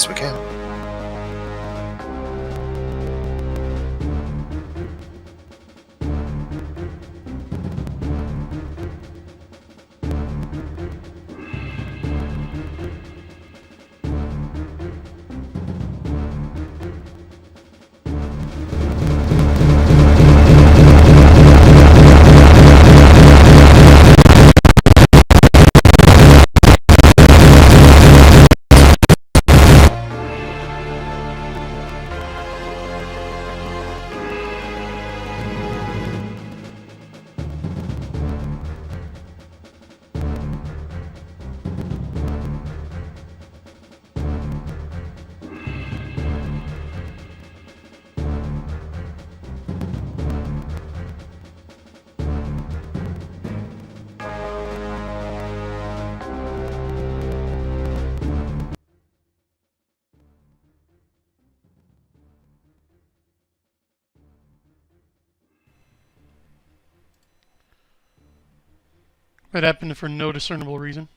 Yes, we can. That happened for no discernible reason.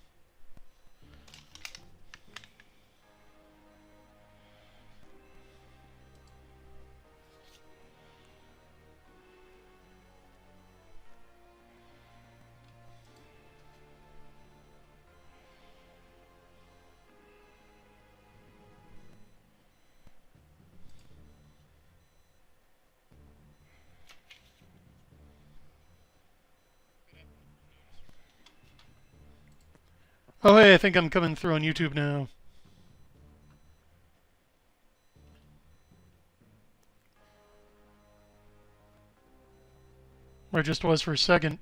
Oh hey, I think I'm coming through on YouTube now. Where I just was for a second.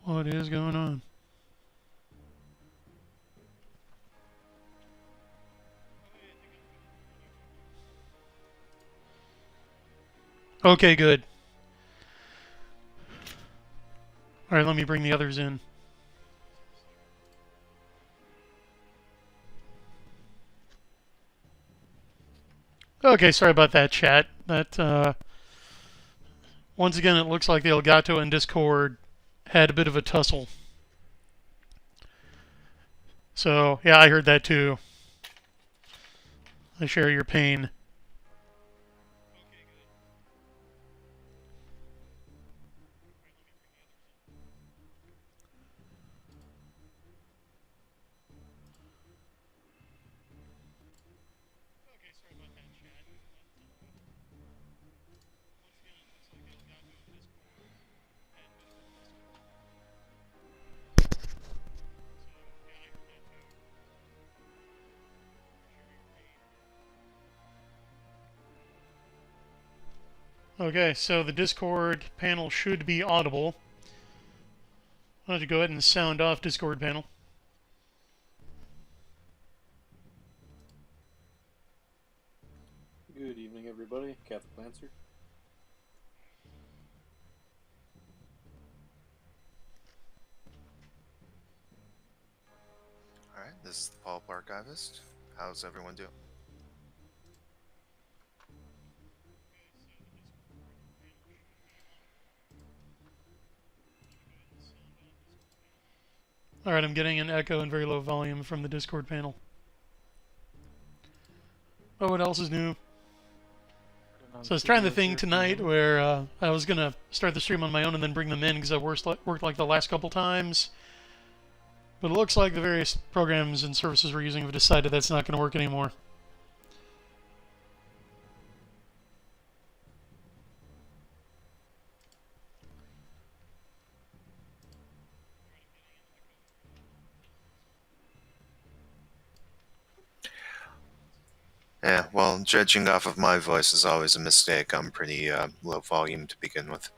What is going on? Okay, good. Alright, let me bring the others in. Okay, sorry about that, chat. Once again, it looks like the Elgato and Discord had a bit of a tussle. So, yeah, I heard that too. I share your pain. Okay, so the Discord panel should be audible. I'll have to go ahead and sound off Discord panel. Good evening, everybody. Catholic Lancer. Alright, this is the Pulp Archivist. How's everyone doing? Alright, I'm getting an echo and very low volume from the Discord panel. Oh, what else is new? So I was trying the thing tonight where I was going to start the stream on my own and then bring them in because I worked like the last couple times. But it looks like the various programs and services we're using have decided that's not going to work anymore. Yeah, well, judging off of my voice is always a mistake. I'm pretty low volume to begin with.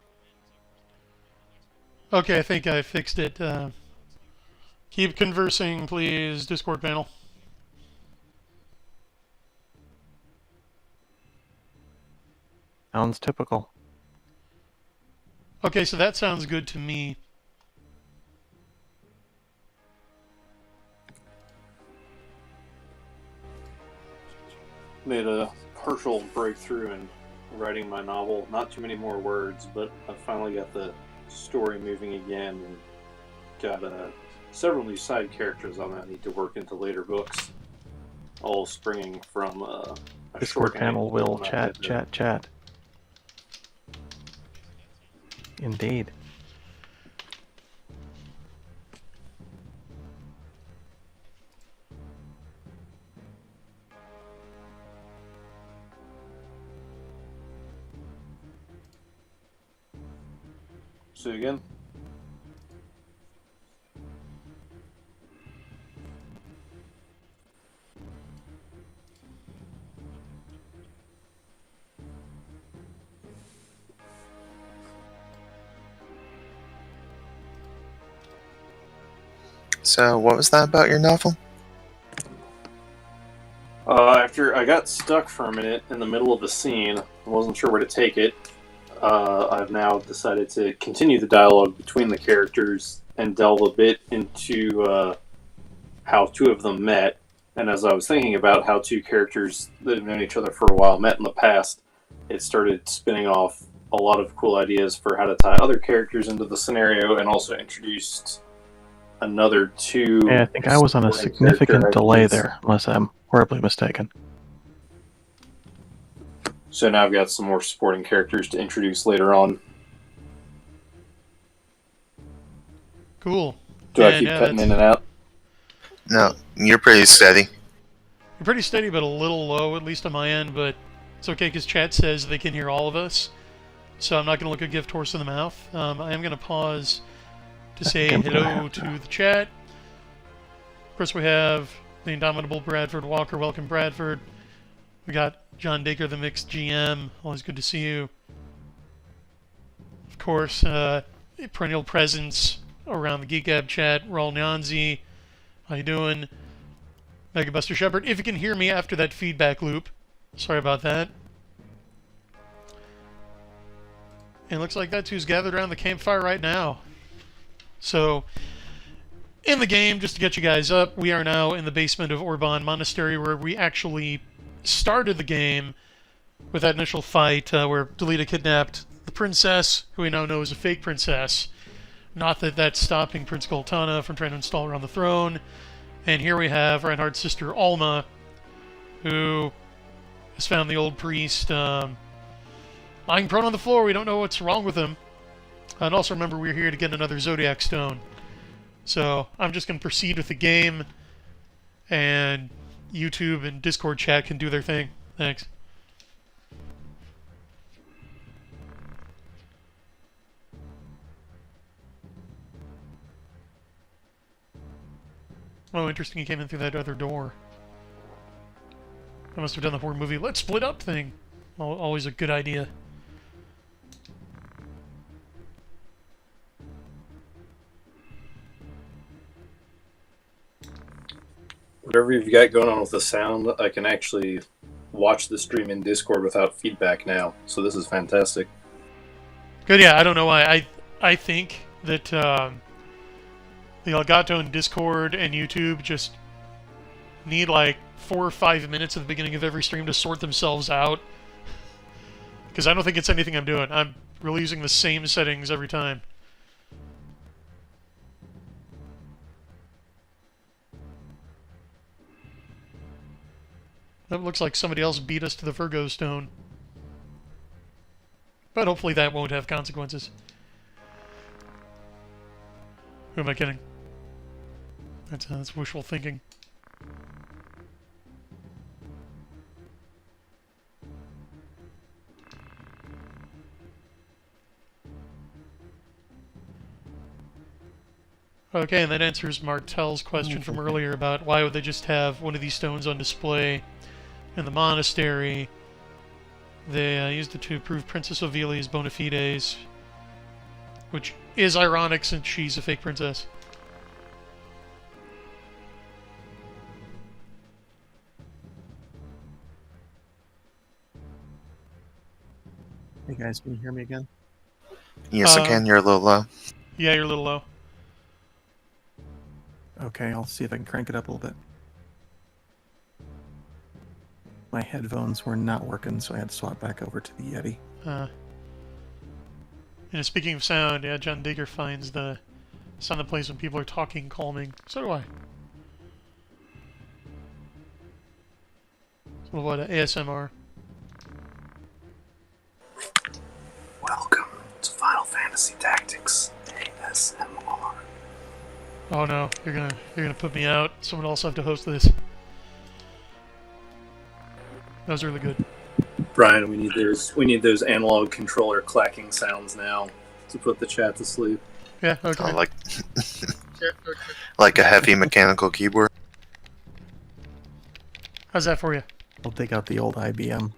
Okay, I think I fixed it. Keep conversing, please, Discord panel. Sounds typical. Okay, so that sounds good to me. Made a partial breakthrough in writing my novel. Not too many more words, but I finally got the story moving again and got several new side characters I'm going to need to work into later books. All springing from a Discord short panel will anecdote I chat, had to- chat, chat. Indeed. So again, So, what was that about your novel? after I got stuck for a minute in the middle of the scene, I wasn't sure where to take it. I've now decided to continue the dialogue between the characters and delve a bit into how two of them met. And as I was thinking about how two characters that have known each other for a while met in the past, it started spinning off a lot of cool ideas for how to tie other characters into the scenario, and also introduced another two. Yeah, I think I was on a supporting significant character delay ideas. there, unless I'm horribly mistaken. So now I've got some more supporting characters to introduce later on. Cool. Do I And, keep cutting that's- in and out? No, you're pretty steady. You're pretty steady, but a little low, at least on my end, but it's okay because chat says they can hear all of us. So I'm not going to look a gift horse in the mouth. I am going to pause to say think I'm gonna hello have to to. the chat. Of course, we have the indomitable Bradford Walker. Welcome, Bradford. We got John Dacre, the mixed GM. Always good to see you. Of course, a perennial presence around the Geek Gab chat. Raul Nyanzi. How you doing? Megabuster Shepard. If you can hear me after that feedback loop. Sorry about that. And it looks like that's who's gathered around the campfire right now. So, in the game, just to get you guys up, we are now in the basement of Orban Monastery, where we actually started the game with that initial fight where Delita kidnapped the princess, who we now know is a fake princess. Not that that's stopping Prince Goltana from trying to install her on the throne. And here we have Reinhardt's sister Alma, who has found the old priest lying prone on the floor. We don't know what's wrong with him. And also remember, we're here to get another Zodiac Stone. So I'm just going to proceed with the game, and YouTube and Discord chat can do their thing. Thanks. Oh, interesting, he came in through that other door. I must have done the horror movie "Let's Split Up" thing. Always a good idea. Whatever you've got going on with the sound, I can actually watch the stream in Discord without feedback now. So this is fantastic. Good, yeah, I don't know why. I think that the Elgato and Discord and YouTube just need like 4 or 5 minutes at the beginning of every stream to sort themselves out. Because I don't think it's anything I'm doing. I'm really using the same settings every time. That looks like somebody else beat us to the Virgo Stone. But hopefully that won't have consequences. Who am I kidding? That's wishful thinking. Okay, and that answers Martel's question from earlier about why would they just have one of these stones on display in the monastery. They used it to prove Princess Ovilia's bona fides, which is ironic since she's a fake princess. Hey guys, can you hear me again? Yes, I can. You're a little low. Yeah, you're a little low. Okay, I'll see if I can crank it up a little bit. My headphones were not working, so I had to swap back over to the Yeti. Speaking of sound, yeah, John Digger finds the sound that plays when people are talking calming. So do I. It's a little bit of ASMR. Welcome to Final Fantasy Tactics ASMR. Oh no, you're gonna put me out. Someone else have to host this. That was really good. Brian, we need those analog controller clacking sounds now to put the chat to sleep. Yeah, okay. Like a heavy mechanical keyboard. How's that for you? I'll dig out the old IBM.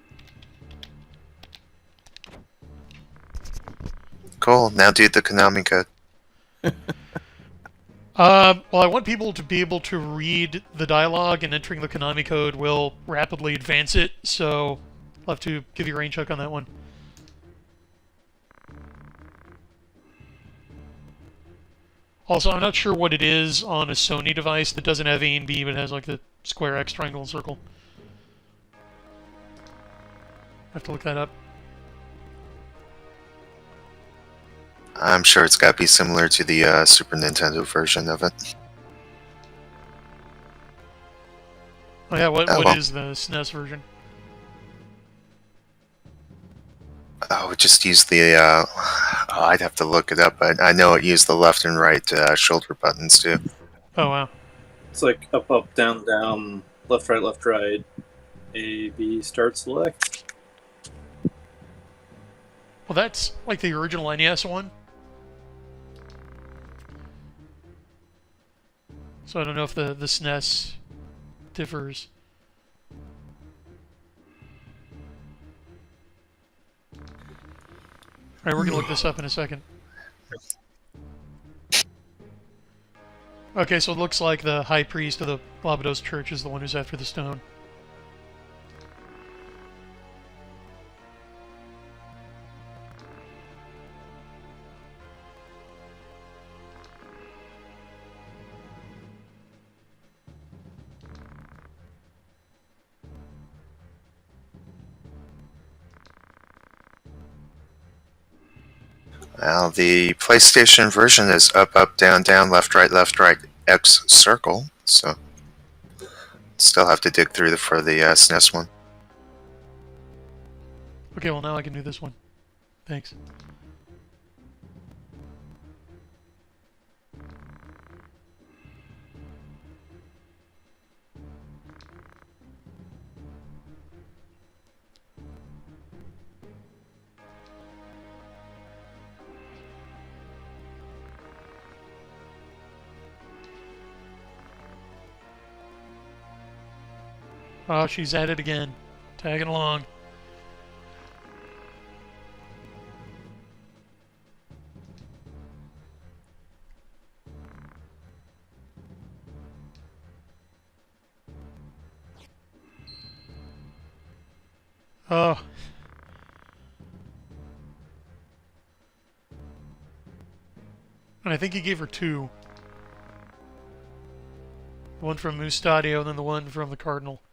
Cool. Now do the Konami Code. Well, I want people to be able to read the dialogue, and entering the Konami code will rapidly advance it, so I'll have to give you a rain check on that one. Also, I'm not sure what it is on a Sony device that doesn't have A and B, but has like the square, X, triangle, and circle. I have to look that up. I'm sure it's got to be similar to the Super Nintendo version of it. Oh yeah, what well. is the SNES version? Oh, it just used the, I'd have to look it up, but I know it used the left and right shoulder buttons too. Oh wow. It's like up, up, down, down, left, right, A, B, start, select. Well, that's like the original NES one. So I don't know if the SNES differs. Alright, we're gonna look this up in a second. Okay, so it looks like the high priest of the Glabados Church is the one who's after the stone. Well, the PlayStation version is up, up, down, down, left, right, X, circle. So, still have to dig through for the SNES one. Okay, well now I can do this one. Thanks. Oh, she's at it again. Tagging along. Oh. And I think he gave her two. The one from Mustadio and then the one from the Cardinal.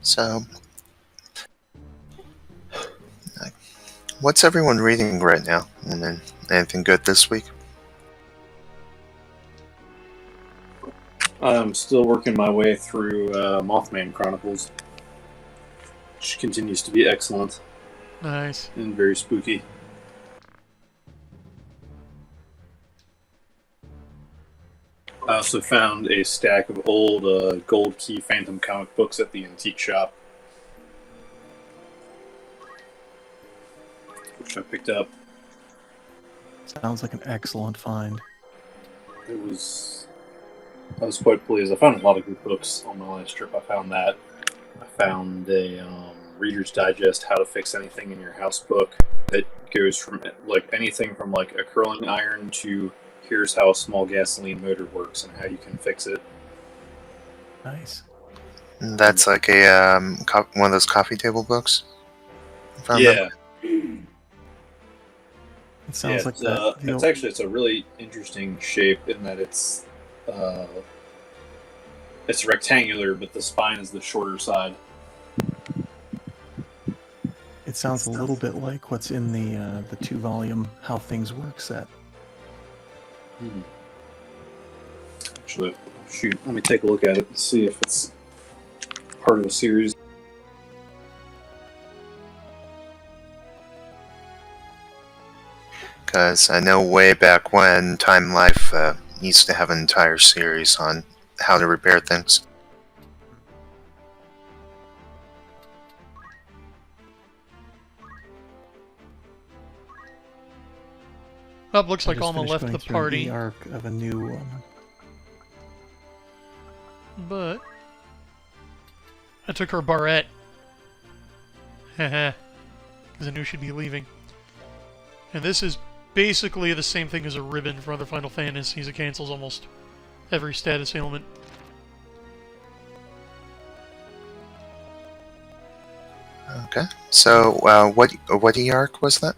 So, what's everyone reading right now? And then anything good this week? I'm still working my way through Mothman Chronicles, which continues to be excellent Nice. and very spooky. I also found a stack of old Gold Key Phantom comic books at the antique shop, which I picked up. Sounds like an excellent find. I was quite pleased. I found a lot of good books on my last trip. I found that. I found a Reader's Digest How to Fix Anything in Your House book that goes from like anything from like a curling iron to here's how a small gasoline motor works and how you can fix it. Nice. That's like a one of those coffee table books. Yeah. It sounds like it's a really interesting shape in that it's rectangular, but the spine is the shorter side. It sounds a little bit like what's in the 2-volume How Things Work set. Actually, shoot, let me take a look at it and see if it's part of the series. Because I know way back when Time Life used to have an entire series on how to repair things. Oh, looks like I just Alma finished left going the through an party. e-arc of a new one. But I took her barrette. Haha. Because I knew she'd be leaving. And this is basically the same thing as a ribbon for other Final Fantasies. It cancels almost every status ailment. Okay. So, what e-arc was that?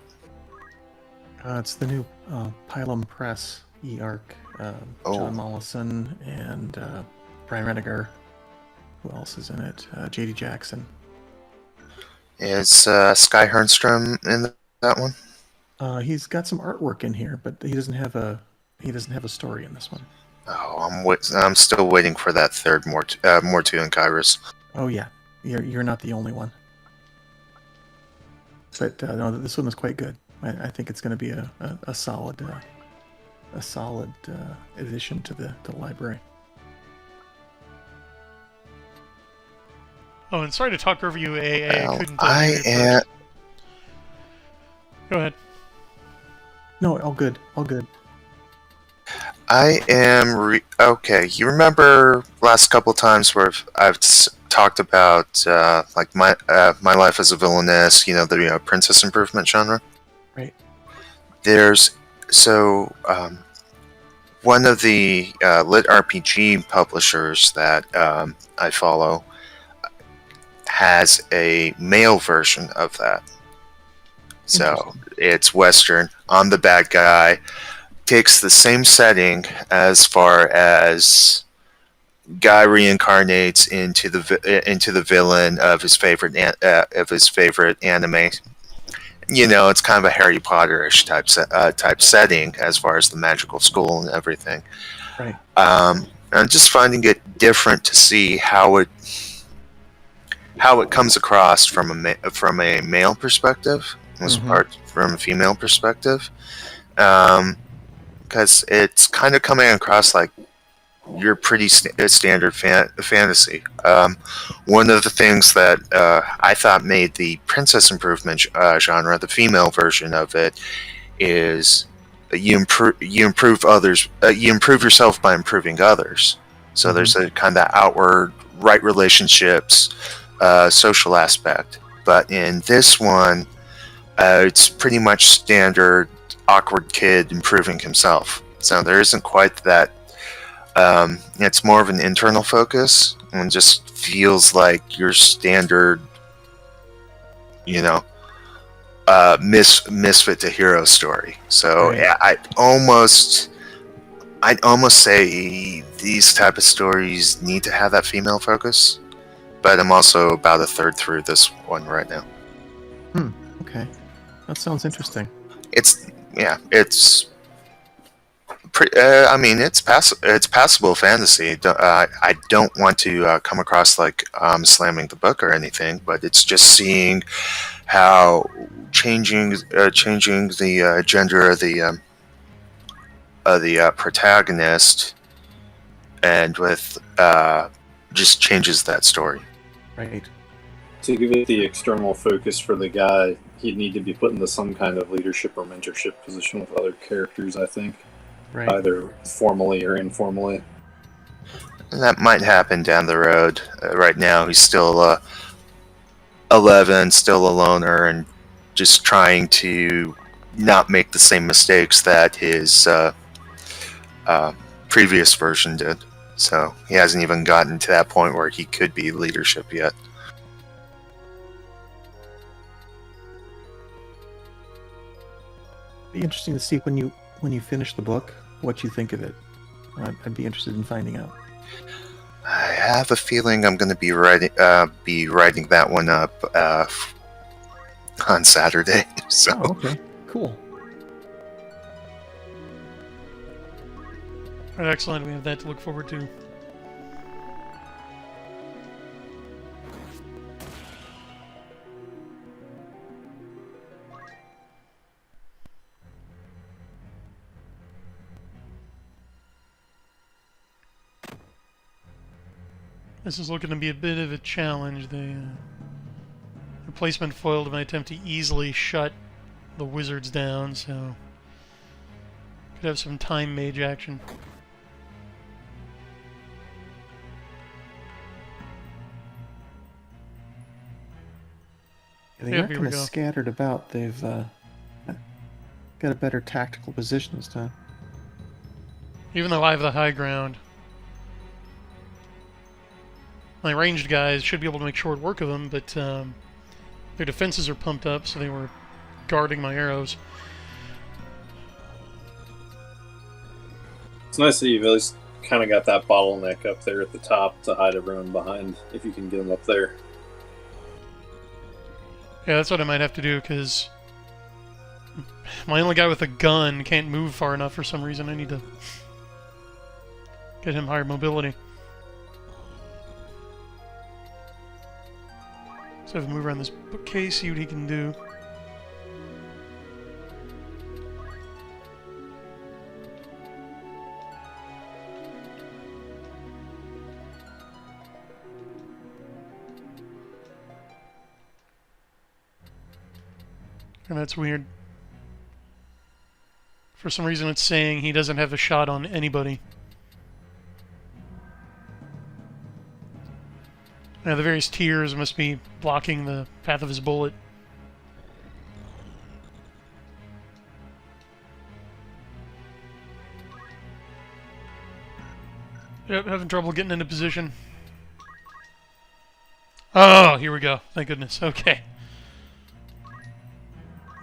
It's the new Pylum Press e-arc. John Mollison and Brian Renegar. Who else is in it? J.D. Jackson. Is Sky Hernstrom in that one? He's got some artwork in here, but he doesn't have a story in this one. Oh, I'm still waiting for that third Mortu and Kairos. Oh yeah, you're not the only one. But no, this one is quite good. I think it's going to be a solid addition to the library. Oh, and sorry to talk over you, AA. Well, I couldn't. Go ahead. No, all good. All good. I am okay. You remember last couple times where I've talked about like my life as a villainess, the princess improvement genre. Right. There's one of the lit RPG publishers that I follow has a male version of that. So it's Western. I'm the bad guy. Takes the same setting as far as guy reincarnates into the villain of his favorite anime. It's kind of a Harry Potter-ish type setting as far as the magical school and everything. Right. I'm just finding it different to see how it comes across from a male perspective as part from a female perspective. Because it's kind of coming across like your pretty standard fantasy. One of the things that I thought made the princess improvement genre, the female version of it, is you improve others. You improve yourself by improving others. So there's a kind of outward right relationships, social aspect. But in this one, it's pretty much standard awkward kid improving himself. So there isn't quite that. It's more of an internal focus and just feels like your standard, misfit to hero story. So right. I'd almost say these type of stories need to have that female focus, but I'm also about a third through this one right now. Okay, that sounds interesting. It's passable fantasy. I don't want to come across like slamming the book or anything, but it's just seeing how changing the gender of the protagonist, and with just changes that story. Right. To give it the external focus for the guy, he'd need to be put into some kind of leadership or mentorship position with other characters, I think. Right. Either formally or informally. And that might happen down the road. Right now, he's still 11, still a loner, and just trying to not make the same mistakes that his previous version did. So he hasn't even gotten to that point where he could be leadership yet. Be interesting to see when you finish the book what you think of it. I'd be interested in finding out. I have a feeling I'm going to be writing that one up on Saturday. So Oh, okay, cool. All right, excellent. We have that to look forward to. This is looking to be a bit of a challenge. The replacement foiled my attempt to easily shut the wizards down, so could have some time mage action. They Yep, are here kind we of go. scattered about. They've got a better tactical position this time. Even though I have the high ground, my ranged guys should be able to make short work of them, but their defenses are pumped up, so they were guarding my arrows. It's nice that you've at least kind of got that bottleneck up there at the top to hide everyone behind, if you can get them up there. Yeah, that's what I might have to do, because my only guy with a gun can't move far enough for some reason. I need to get him higher mobility. So have him move around this bookcase, see what he can do. And that's weird. For some reason it's saying he doesn't have a shot on anybody. Now the various tiers must be blocking the path of his bullet. Yep, having trouble getting into position. Oh, here we go. Thank goodness. Okay.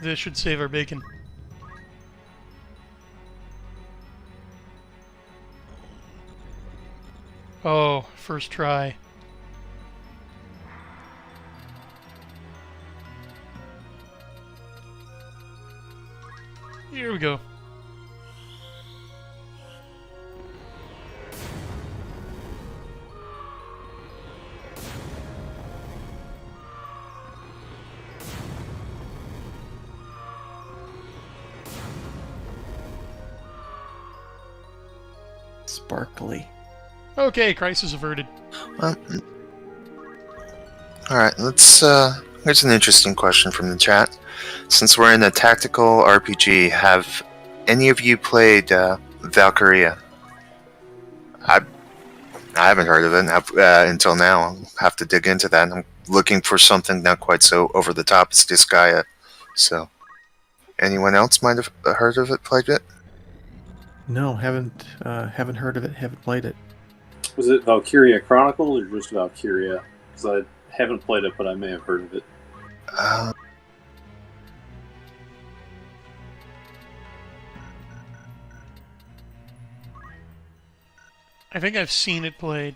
This should save our bacon. Oh, first try. Here we go. Sparkly. Okay, crisis averted. all right, let's. Here's an interesting question from the chat. Since we're in a tactical RPG, have any of you played Valkyria? I haven't heard of it until now. I'll have to dig into that. I'm looking for something not quite so over the top as Disgaea. So, anyone else might have heard of it, played it? No, haven't heard of it. Haven't played it. Was it Valkyria Chronicle or just Valkyria? Because I haven't played it, but I may have heard of it. I think I've seen it played.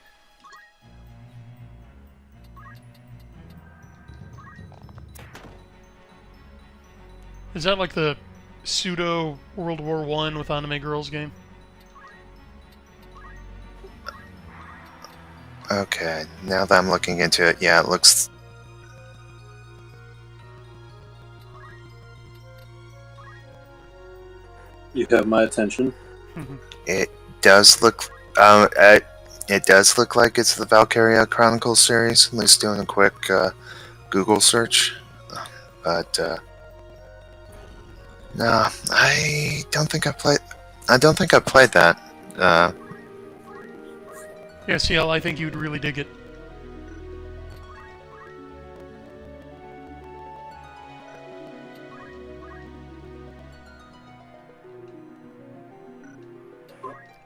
Is that like the pseudo World War I with anime girls game? Okay, now that I'm looking into it, yeah, it looks. You have my attention. It does look. It does look like it's the Valkyria Chronicles series. At least doing a quick Google search, but no, I don't think I played. I don't think I played that. Yeah, CL, I think you'd really dig it.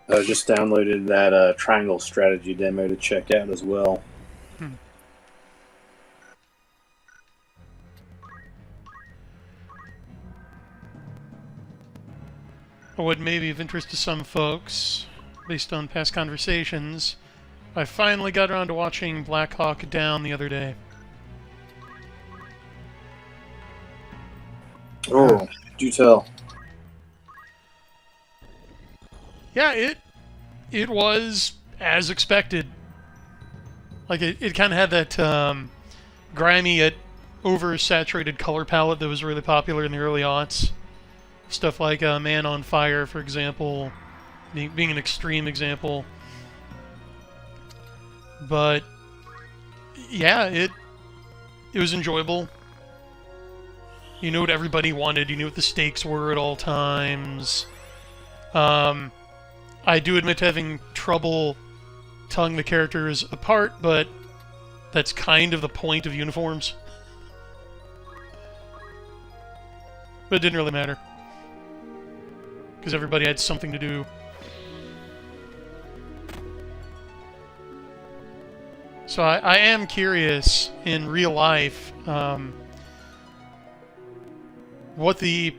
I just downloaded that triangle strategy demo to check out as well. what may be of interest to some folks, based on past conversations, I finally got around to watching Black Hawk Down the other day. Oh, do tell. Yeah, it was as expected. Like, it kind of had that grimy yet oversaturated color palette that was really popular in the early aughts. Stuff like Man on Fire, for example, being an extreme example. But yeah, it was enjoyable. You knew what everybody wanted. You knew what the stakes were at all times. I do admit to having trouble telling the characters apart, but that's kind of the point of uniforms. But it didn't really matter, because everybody had something to do. So I am curious, in real life, what the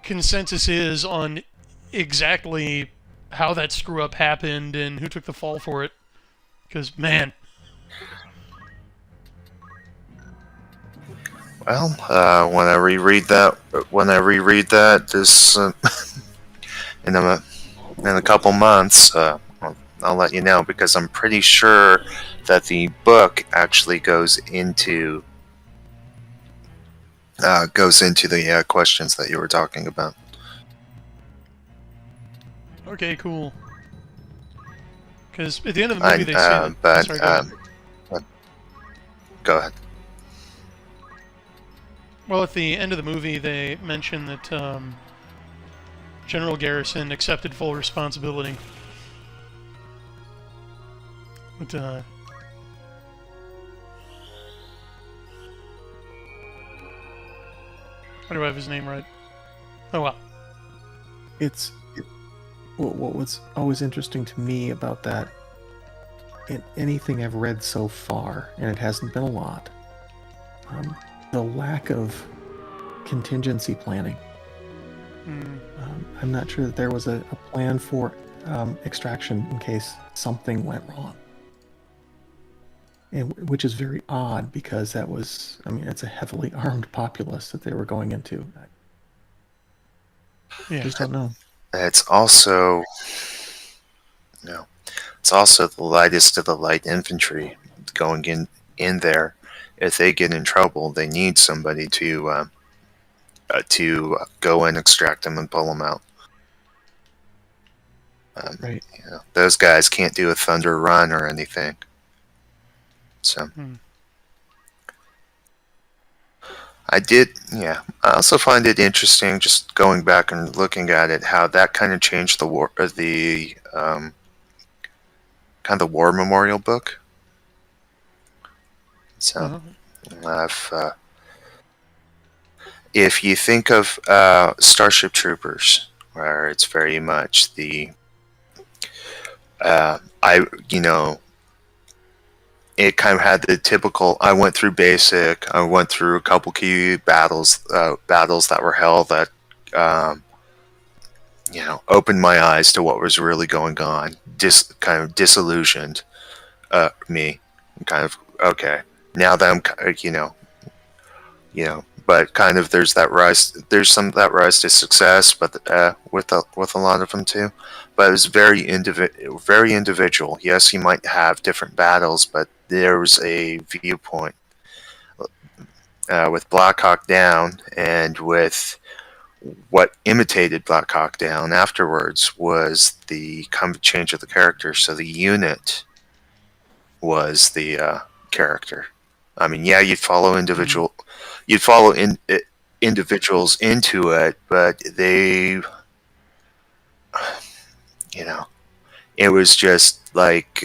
consensus is on exactly how that screw-up happened and who took the fall for it. Because, man... Well, when I reread that this in a couple months, I'll let you know, because I'm pretty sure that the book actually goes into the questions that you were talking about. Okay, cool. Because at the end of the movie, they say but sorry, go ahead. Go ahead. Well, at the end of the movie, they mention that General Garrison accepted full responsibility. But, how do I have his name right? Oh, well. What was always interesting to me about that, in anything I've read so far, and it hasn't been a lot, the lack of contingency planning. I'm not sure that there was a plan for extraction in case something went wrong. And which is very odd, because that was, it's a heavily armed populace that they were going into. Yeah. Just don't know. It's also the lightest of the light infantry going in there. If they get in trouble, they need somebody to go and extract them and pull them out. Right. Those guys can't do a thunder run or anything. So I also find it interesting, just going back and looking at it, how that kind of changed the war memorial book. So if you think of Starship Troopers, where it's very much the it kind of had the typical, I went through basic, I went through a couple key battles that were held that opened my eyes to what was really going on, kind of disillusioned me, kind of, okay, now that I'm, but kind of there's some of that rise to success, but with a lot of them too. But it was very individual. Yes, you might have different battles, but there was a viewpoint. With Black Hawk Down, and with what imitated Black Hawk Down afterwards, was the kind of change of the character. So the unit was the character. I mean, yeah, you'd follow individuals into it, but they, it was just like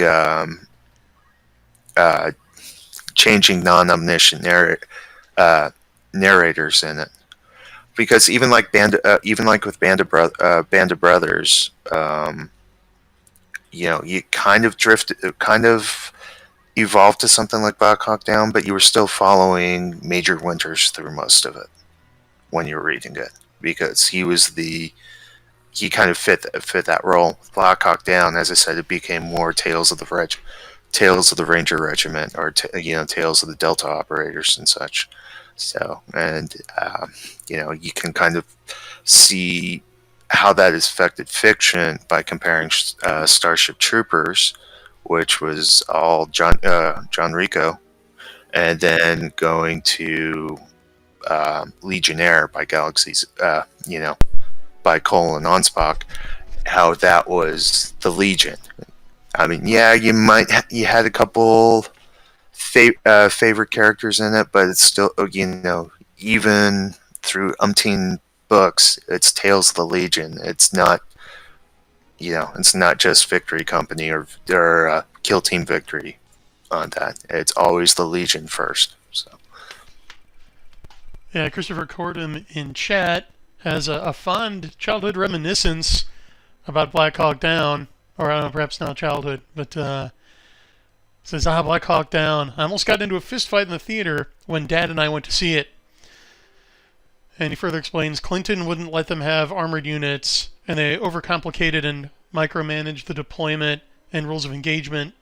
changing non-omniscient narrators in it, because even like with Band of Brothers, you kind of evolved to something like Black Hawk Down, but you were still following Major Winters through most of it when you were reading it, because he was the he kind of fit that role. Black Hawk Down, as I said, it became more Tales of the Ranger Regiment, or Tales of the Delta Operators and such. So, and you can kind of see how that has affected fiction by comparing Starship Troopers, which was all John Rico, and then going to Legionnaire by Galaxy's, by Cole and Onspach, how that was the Legion. I mean, yeah, you had a couple favorite characters in it, but it's still, even through umpteen books, it's Tales of the Legion. It's not, it's not just Victory Company or Kill Team Victory on that. It's always the Legion first. So. Yeah, Christopher Cordham in chat has a fond childhood reminiscence about Black Hawk Down, or I don't know, perhaps not childhood, but says, Black Hawk Down. I almost got into a fist fight in the theater when Dad and I went to see it. And he further explains, Clinton wouldn't let them have armored units, and they overcomplicated and micromanaged the deployment and rules of engagement.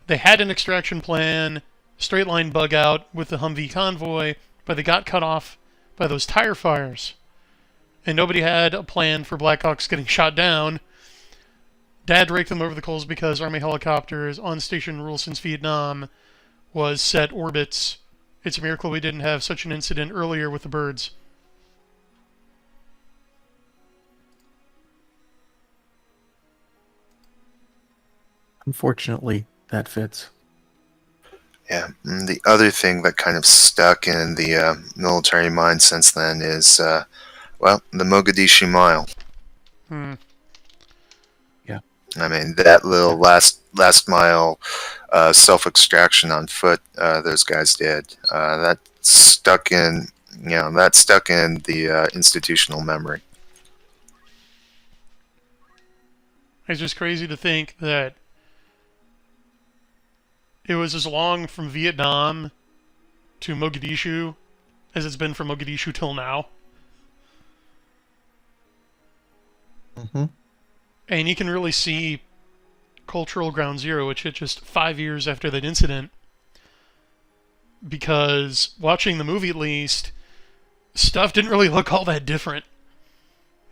They had an extraction plan, straight line bug out with the Humvee convoy, but they got cut off by those tire fires. And nobody had a plan for Black Hawks getting shot down. Dad raked them over the coals because Army helicopters on station rule since Vietnam was set orbits. It's a miracle we didn't have such an incident earlier with the birds. Unfortunately, that fits. Yeah, and the other thing that kind of stuck in the military mind since then is, the Mogadishu Mile. Yeah. I mean, that little last mile self-extraction on foot those guys did, that stuck in the institutional memory. It's just crazy to think that it was as long from Vietnam to Mogadishu as it's been from Mogadishu till now. Mm-hmm. And you can really see cultural ground zero, which hit just 5 years after that incident. Because watching the movie, at least, stuff didn't really look all that different.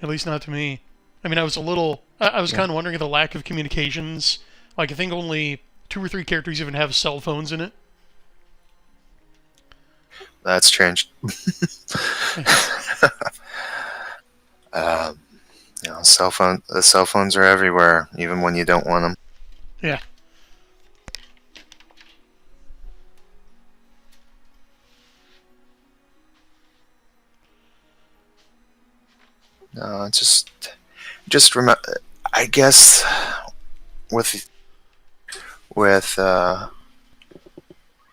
At least not to me. I mean, I was kind of wondering at the lack of communications. Like, I think only 2 or 3 characters even have cell phones in it. That's changed. The cell phones are everywhere, even when you don't want them. Yeah. No, just remember. I guess with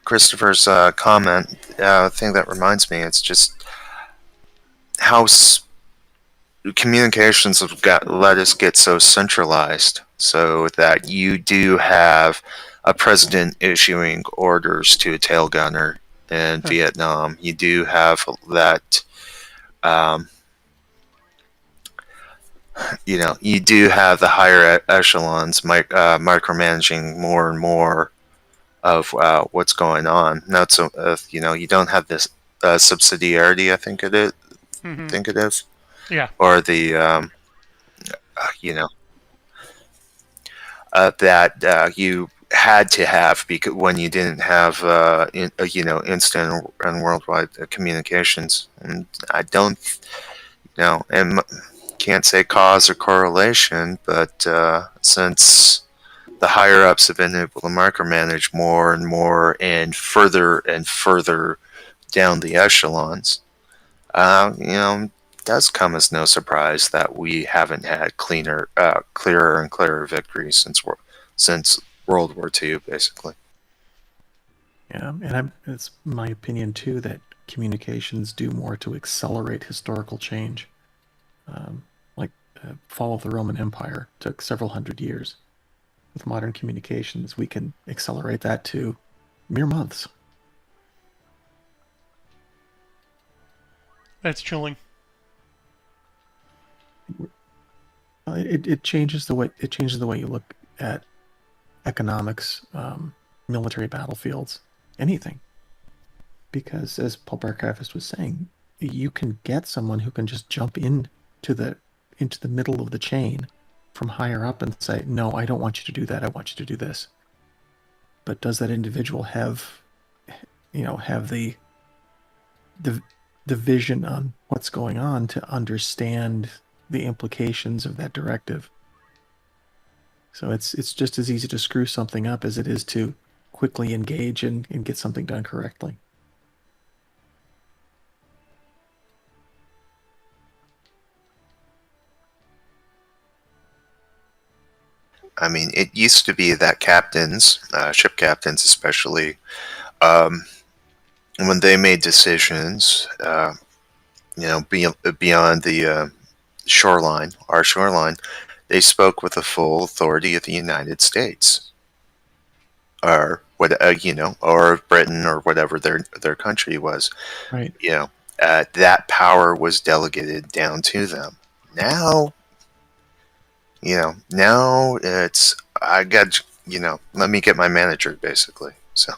Christopher's comment, thing that reminds me, it's just how communications have let us get so centralized, so that you do have a president issuing orders to a tail gunner in Vietnam. You do have that. You do have the higher echelons micromanaging more and more of what's going on. Not so, you don't have this subsidiarity. I think it is. Mm-hmm. Think it is. Yeah. Or the that you had to have, because when you didn't have instant and worldwide communications, and I don't, and can't say cause or correlation, but since the higher ups have been able to micromanage more and more and further down the echelons, it does come as no surprise that we haven't had clearer and clearer victories since World War II, basically. Yeah, and it's my opinion too that communications do more to accelerate historical change. Fall of the Roman Empire took several hundred years. With modern communications, we can accelerate that to mere months. That's chilling. It changes the way you look at economics, military battlefields, anything. Because as Pulp Archivist was saying, you can get someone who can just jump into the middle of the chain from higher up and say, "No, I don't want you to do that. I want you to do this." But does that individual have the vision on what's going on to understand the implications of that directive? So it's just as easy to screw something up as it is to quickly engage and get something done correctly. I mean, it used to be that captains, ship captains especially, um, when they made decisions, beyond the shoreline, our shoreline, they spoke with the full authority of the United States, or what, or Britain, or whatever their country was. Right. That power was delegated down to them. Now, now it's I got, let me get my manager basically. So.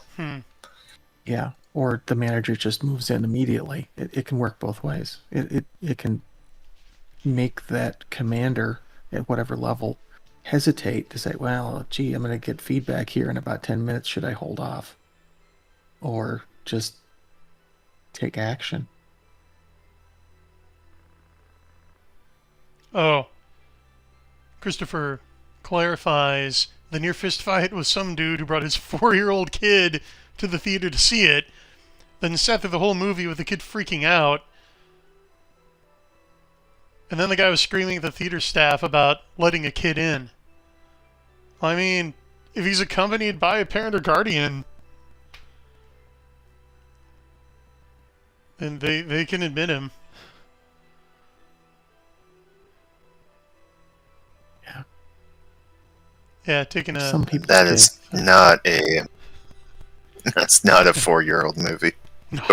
Yeah. Or the manager just moves in immediately. It can work both ways. It can make that commander at whatever level hesitate to say, well, gee, I'm going to get feedback here in about 10 minutes. Should I hold off? Or just take action. Oh. Christopher clarifies the near fist fight was some dude who brought his 4-year-old kid to the theater to see it, then sat through the whole movie with the kid freaking out. And then the guy was screaming at the theater staff about letting a kid in. I mean, if he's accompanied by a parent or guardian, then they can admit him. Yeah. Yeah, taking a... Some people That is not a... That's not a 4-year-old movie. No.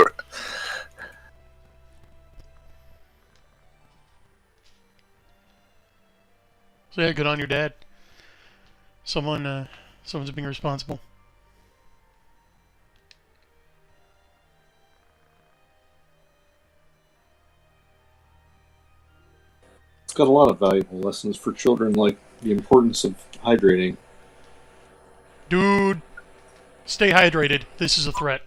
So yeah, good on your dad. Someone's being responsible. It's got a lot of valuable lessons for children, like the importance of hydrating. Dude, stay hydrated. This is a threat.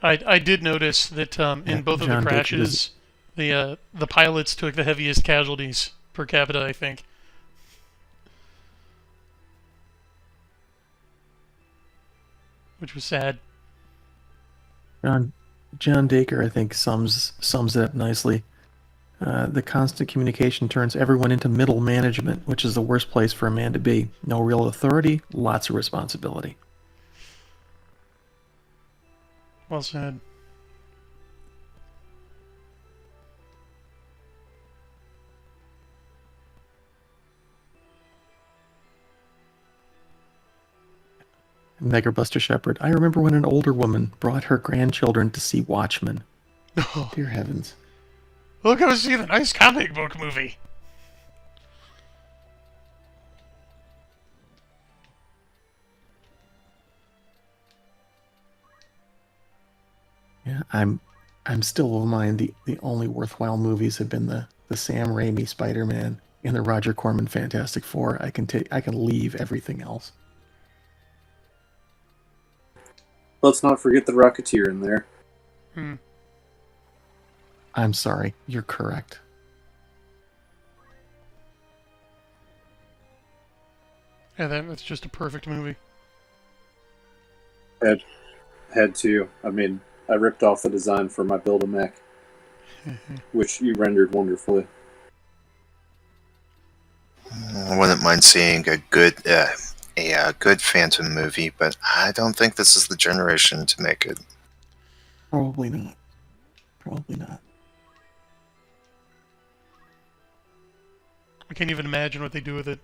I did notice that in both of John the Dick crashes, the pilots took the heaviest casualties per capita, I think. Which was sad. John Dacre, I think, sums it up nicely. The constant communication turns everyone into middle management, which is the worst place for a man to be. No real authority, lots of responsibility. Well said. Megger Buster Shepherd. I remember when an older woman brought her grandchildren to see Watchmen. Oh, Dear heavens. look, I was seeing a nice comic book movie. Yeah, I'm still of mine. The only worthwhile movies have been the Sam Raimi Spider-Man and the Roger Corman Fantastic Four. I can leave everything else. Let's not forget the Rocketeer in there. I'm sorry, you're correct. Yeah, that's just a perfect movie. Had to. I mean, I ripped off the design for my Build-A-Mech, which you rendered wonderfully. I wouldn't mind seeing a good Phantom movie, but I don't think this is the generation to make it. Probably not. Probably not. I can't even imagine what they do with it.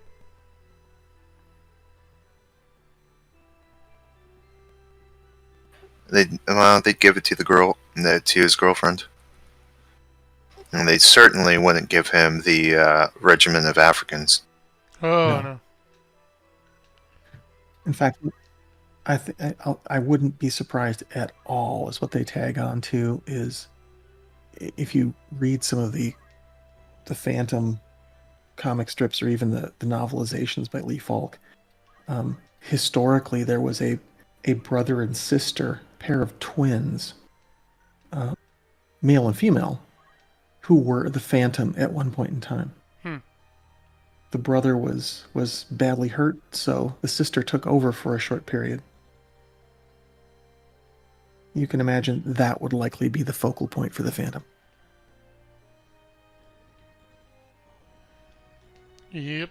They'd give it to the girl, to his girlfriend, and they certainly wouldn't give him the regiment of Africans. Oh No. no. In fact, I wouldn't be surprised at all. Is what they tag on to is if you read some of the Phantom comic strips or even the novelizations by Lee Falk. Historically, there was a brother and sister pair of twins, male and female, who were the Phantom at one point in time. The brother was badly hurt, so the sister took over for a short period. You can imagine that would likely be the focal point for the Phantom. Yep.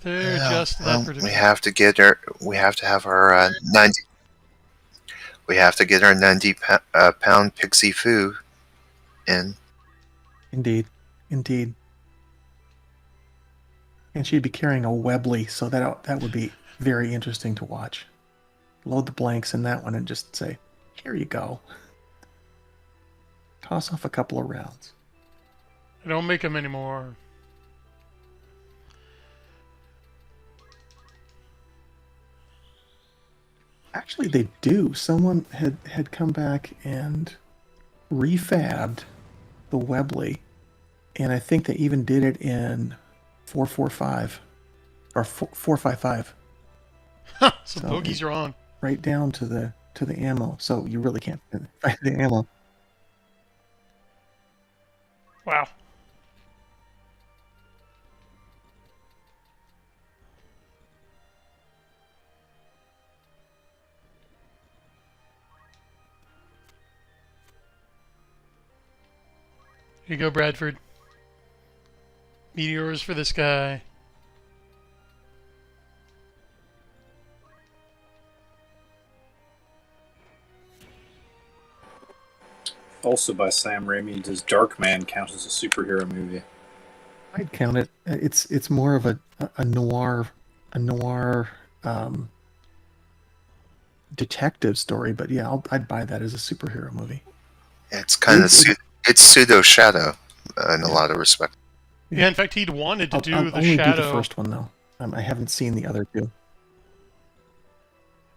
They're just that predictable. We have to get our. We have to have our 90. We have to get our 90-pound pixie foo in. Indeed. And she'd be carrying a Webley, so that would be very interesting to watch. Load the blanks in that one and just say, here you go. Toss off a couple of rounds. They don't make them anymore. Actually, they do. Someone had come back and refabbed the Webley, and I think they even did it in 445 or 455. So bogeys are on. Right down to the ammo, so you really can't find the ammo. Wow. Here you go, Bradford. Meteors for this guy. Also by Sam Raimi, does Darkman count as a superhero movie? I'd count it. It's more of a noir detective story, but yeah, I'd buy that as a superhero movie. It's kind of it's pseudo Shadow in a lot of respects. Yeah, in fact, he'd wanted to do I'll the only Shadow. do the first one though. I haven't seen the other two.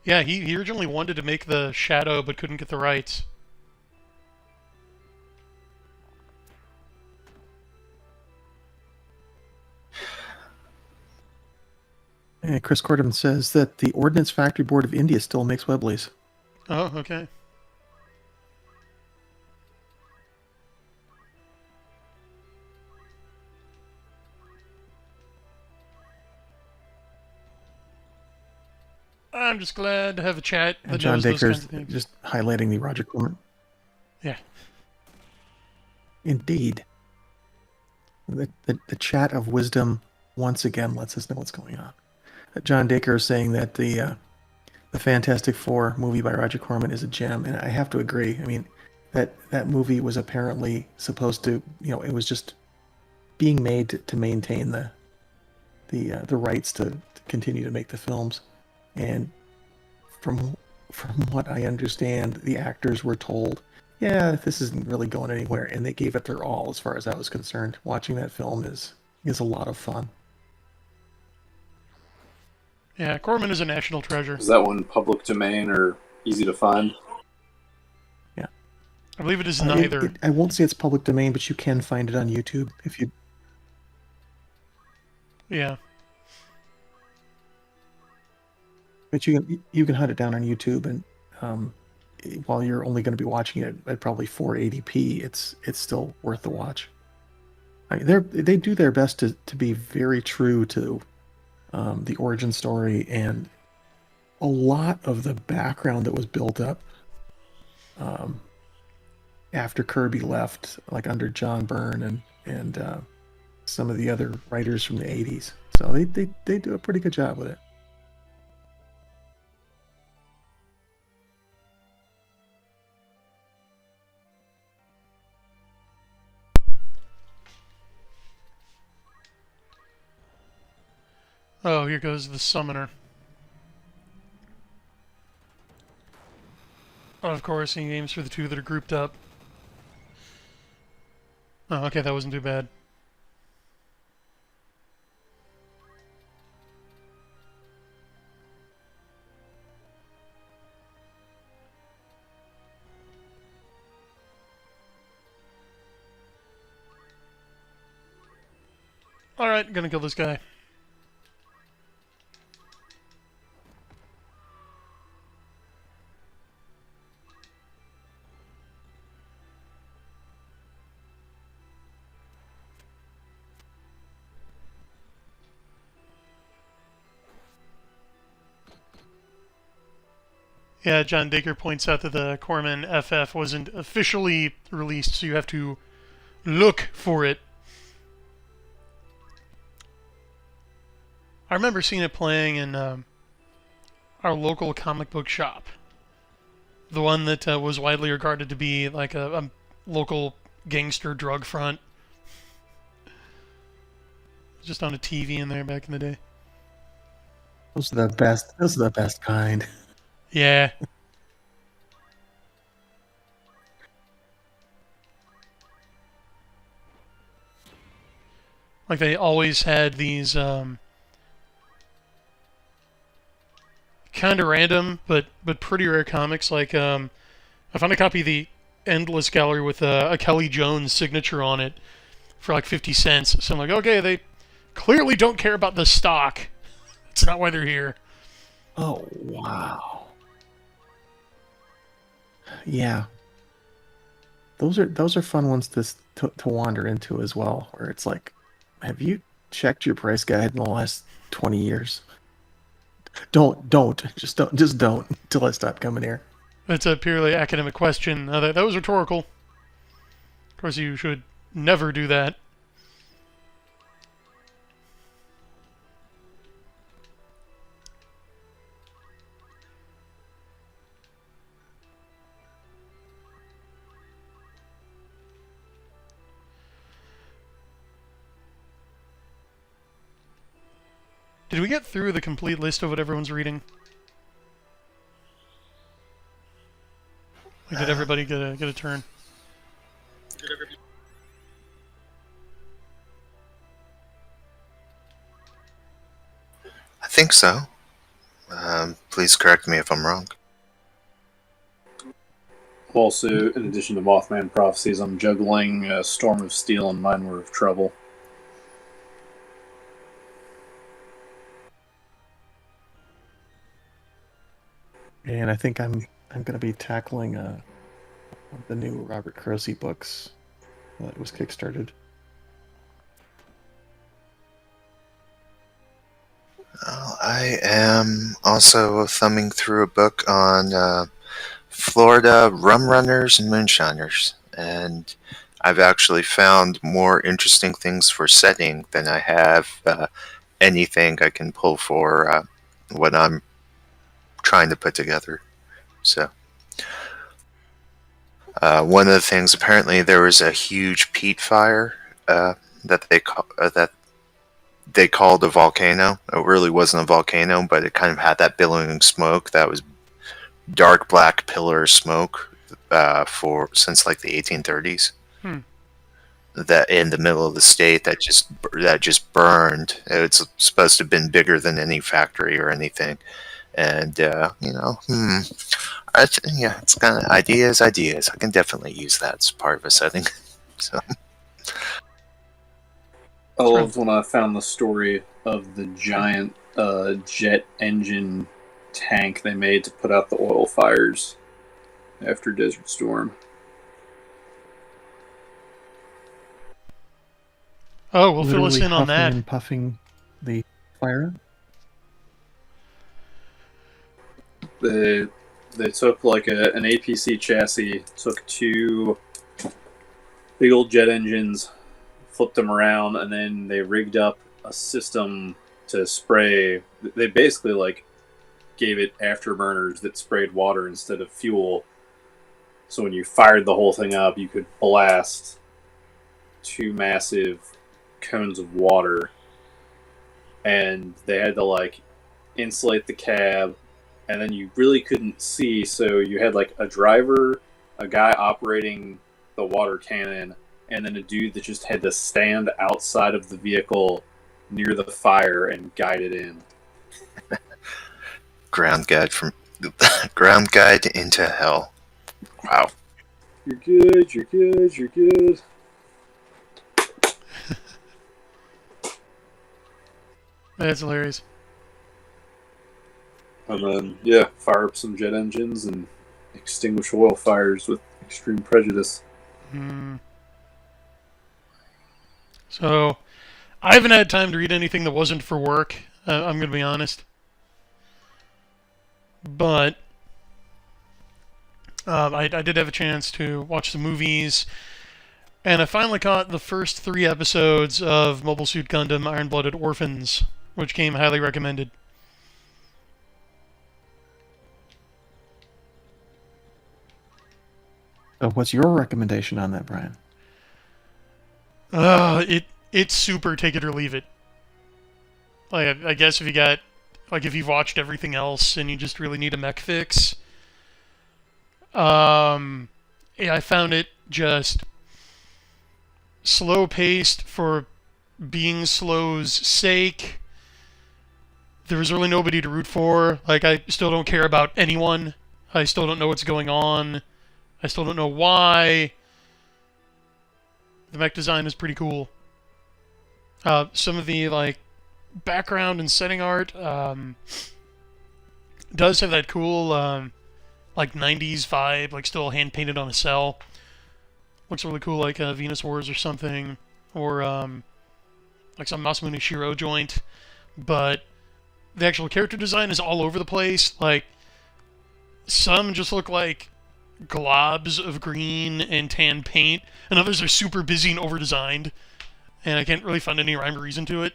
Yeah, he originally wanted to make the Shadow, but couldn't get the rights. And Chris Cordman says that the Ordnance Factory Board of India still makes Webleys. Oh, okay. I'm just glad to have a chat that And John knows those Dacre's kinds of things. just highlighting the Roger Corman. Yeah. Indeed. The chat of wisdom once again lets us know what's going on. John Dacre is saying that the Fantastic Four movie by Roger Corman is a gem, and I have to agree. I mean, that movie was apparently supposed to, it was just being made to maintain the rights to continue to make the films, and from what I understand, the actors were told, yeah, this isn't really going anywhere, and they gave it their all as far as I was concerned. Watching that film is a lot of fun. Yeah, Corman is a national treasure. Is that one public domain or easy to find? Yeah. I believe it is neither. I won't say it's public domain, but you can find it on YouTube if you... Yeah. But you can hunt it down on YouTube, and while you're only going to be watching it at probably 480p, it's still worth the watch. I mean, they do their best to be very true to the origin story, and a lot of the background that was built up after Kirby left, like under John Byrne and some of the other writers from the 80s. So they do a pretty good job with it. Oh, here goes the summoner. Oh, of course, he aims for the two that are grouped up. Oh, okay, that wasn't too bad. Alright, gonna kill this guy. Yeah, John Dacre points out that the Corman FF wasn't officially released, so you have to look for it. I remember seeing it playing in our local comic book shop. The one that was widely regarded to be like a local gangster drug front. Just on a TV in there back in the day. Those are the best. Those are the best kind. Yeah. Like they always had these kind of random but pretty rare comics. Like I found a copy of the Endless Gallery with a Kelly Jones signature on it for like 50 cents. So I'm like, okay, they clearly don't care about the stock. That's not why they're here. Oh, wow. Yeah. Those are fun ones to wander into as well, where it's like, have you checked your price guide in the last 20 years? Don't just don't until I stop coming here. That's a purely academic question. That was rhetorical. Of course, you should never do that. Did we get through the complete list of what everyone's reading? Like, did everybody get a turn? I think so. Please correct me if I'm wrong. Also, in addition to Mothman Prophecies, I'm juggling Storm of Steel and Mine Were of Trouble. And I think I'm going to be tackling one of the new Robert Croce books that was kickstarted. I am also thumbing through a book on Florida rum runners and moonshiners, and I've actually found more interesting things for setting than I have anything I can pull for what I'm trying to put together. So one of the things, apparently there was a huge peat fire that they called a volcano. It really wasn't a volcano, but it kind of had that billowing smoke that was dark black pillar smoke since like the 1830s. That in the middle of the state that just burned. It's supposed to have been bigger than any factory or anything. And it's kind of ideas. I can definitely use that as part of a setting. So I loved when I found the story of the giant jet engine tank they made to put out the oil fires after Desert Storm. Oh, well, fill us in on that. And puffing the fire. They took like an APC chassis, took two big old jet engines, flipped them around, and then they rigged up a system to spray. They basically like gave it afterburners that sprayed water instead of fuel. So when you fired the whole thing up, you could blast two massive cones of water and they had to like insulate the cab, and then you really couldn't see, so you had like a driver, a guy operating the water cannon, and then a dude that just had to stand outside of the vehicle near the fire and guide it in. Ground guide from ground guide into hell. Wow. You're good, you're good, you're good. That's hilarious. And then, yeah, fire up some jet engines and extinguish oil fires with extreme prejudice. So, I haven't had time to read anything that wasn't for work. I'm going to be honest. But I did have a chance to watch the movies, and I finally caught the first 3 episodes of Mobile Suit Gundam Iron-Blooded Orphans, which came highly recommended. So what's your recommendation on that, Brian? It's super take it or leave it. Like, I guess if you got, like, if you've watched everything else and you just really need a mech fix, yeah, I found it just slow-paced for being slow's sake. There was really nobody to root for. Like, I still don't care about anyone. I still don't know what's going on. I still don't know why. The mech design is pretty cool. Some of the, like, background and setting art does have that cool, like, 90s vibe, like, still hand-painted on a cell. Looks really cool, like Venus Wars or something, or like some Masamune Shiro joint. But the actual character design is all over the place. Like, some just look like globs of green and tan paint, and others are super busy and over-designed, and I can't really find any rhyme or reason to it.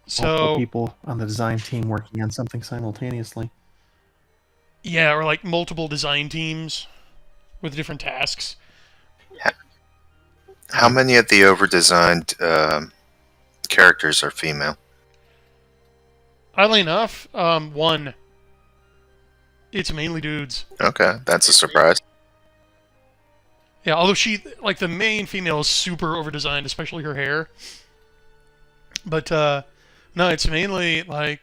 Multiple So, people on the design team working on something simultaneously. yeah, or like multiple design teams with different tasks. How many of the over-designed characters are female? Oddly enough, 1. It's mainly dudes. Okay, that's a surprise. Yeah, although she, like, the main female is super over-designed, especially her hair. But, no, it's mainly, like,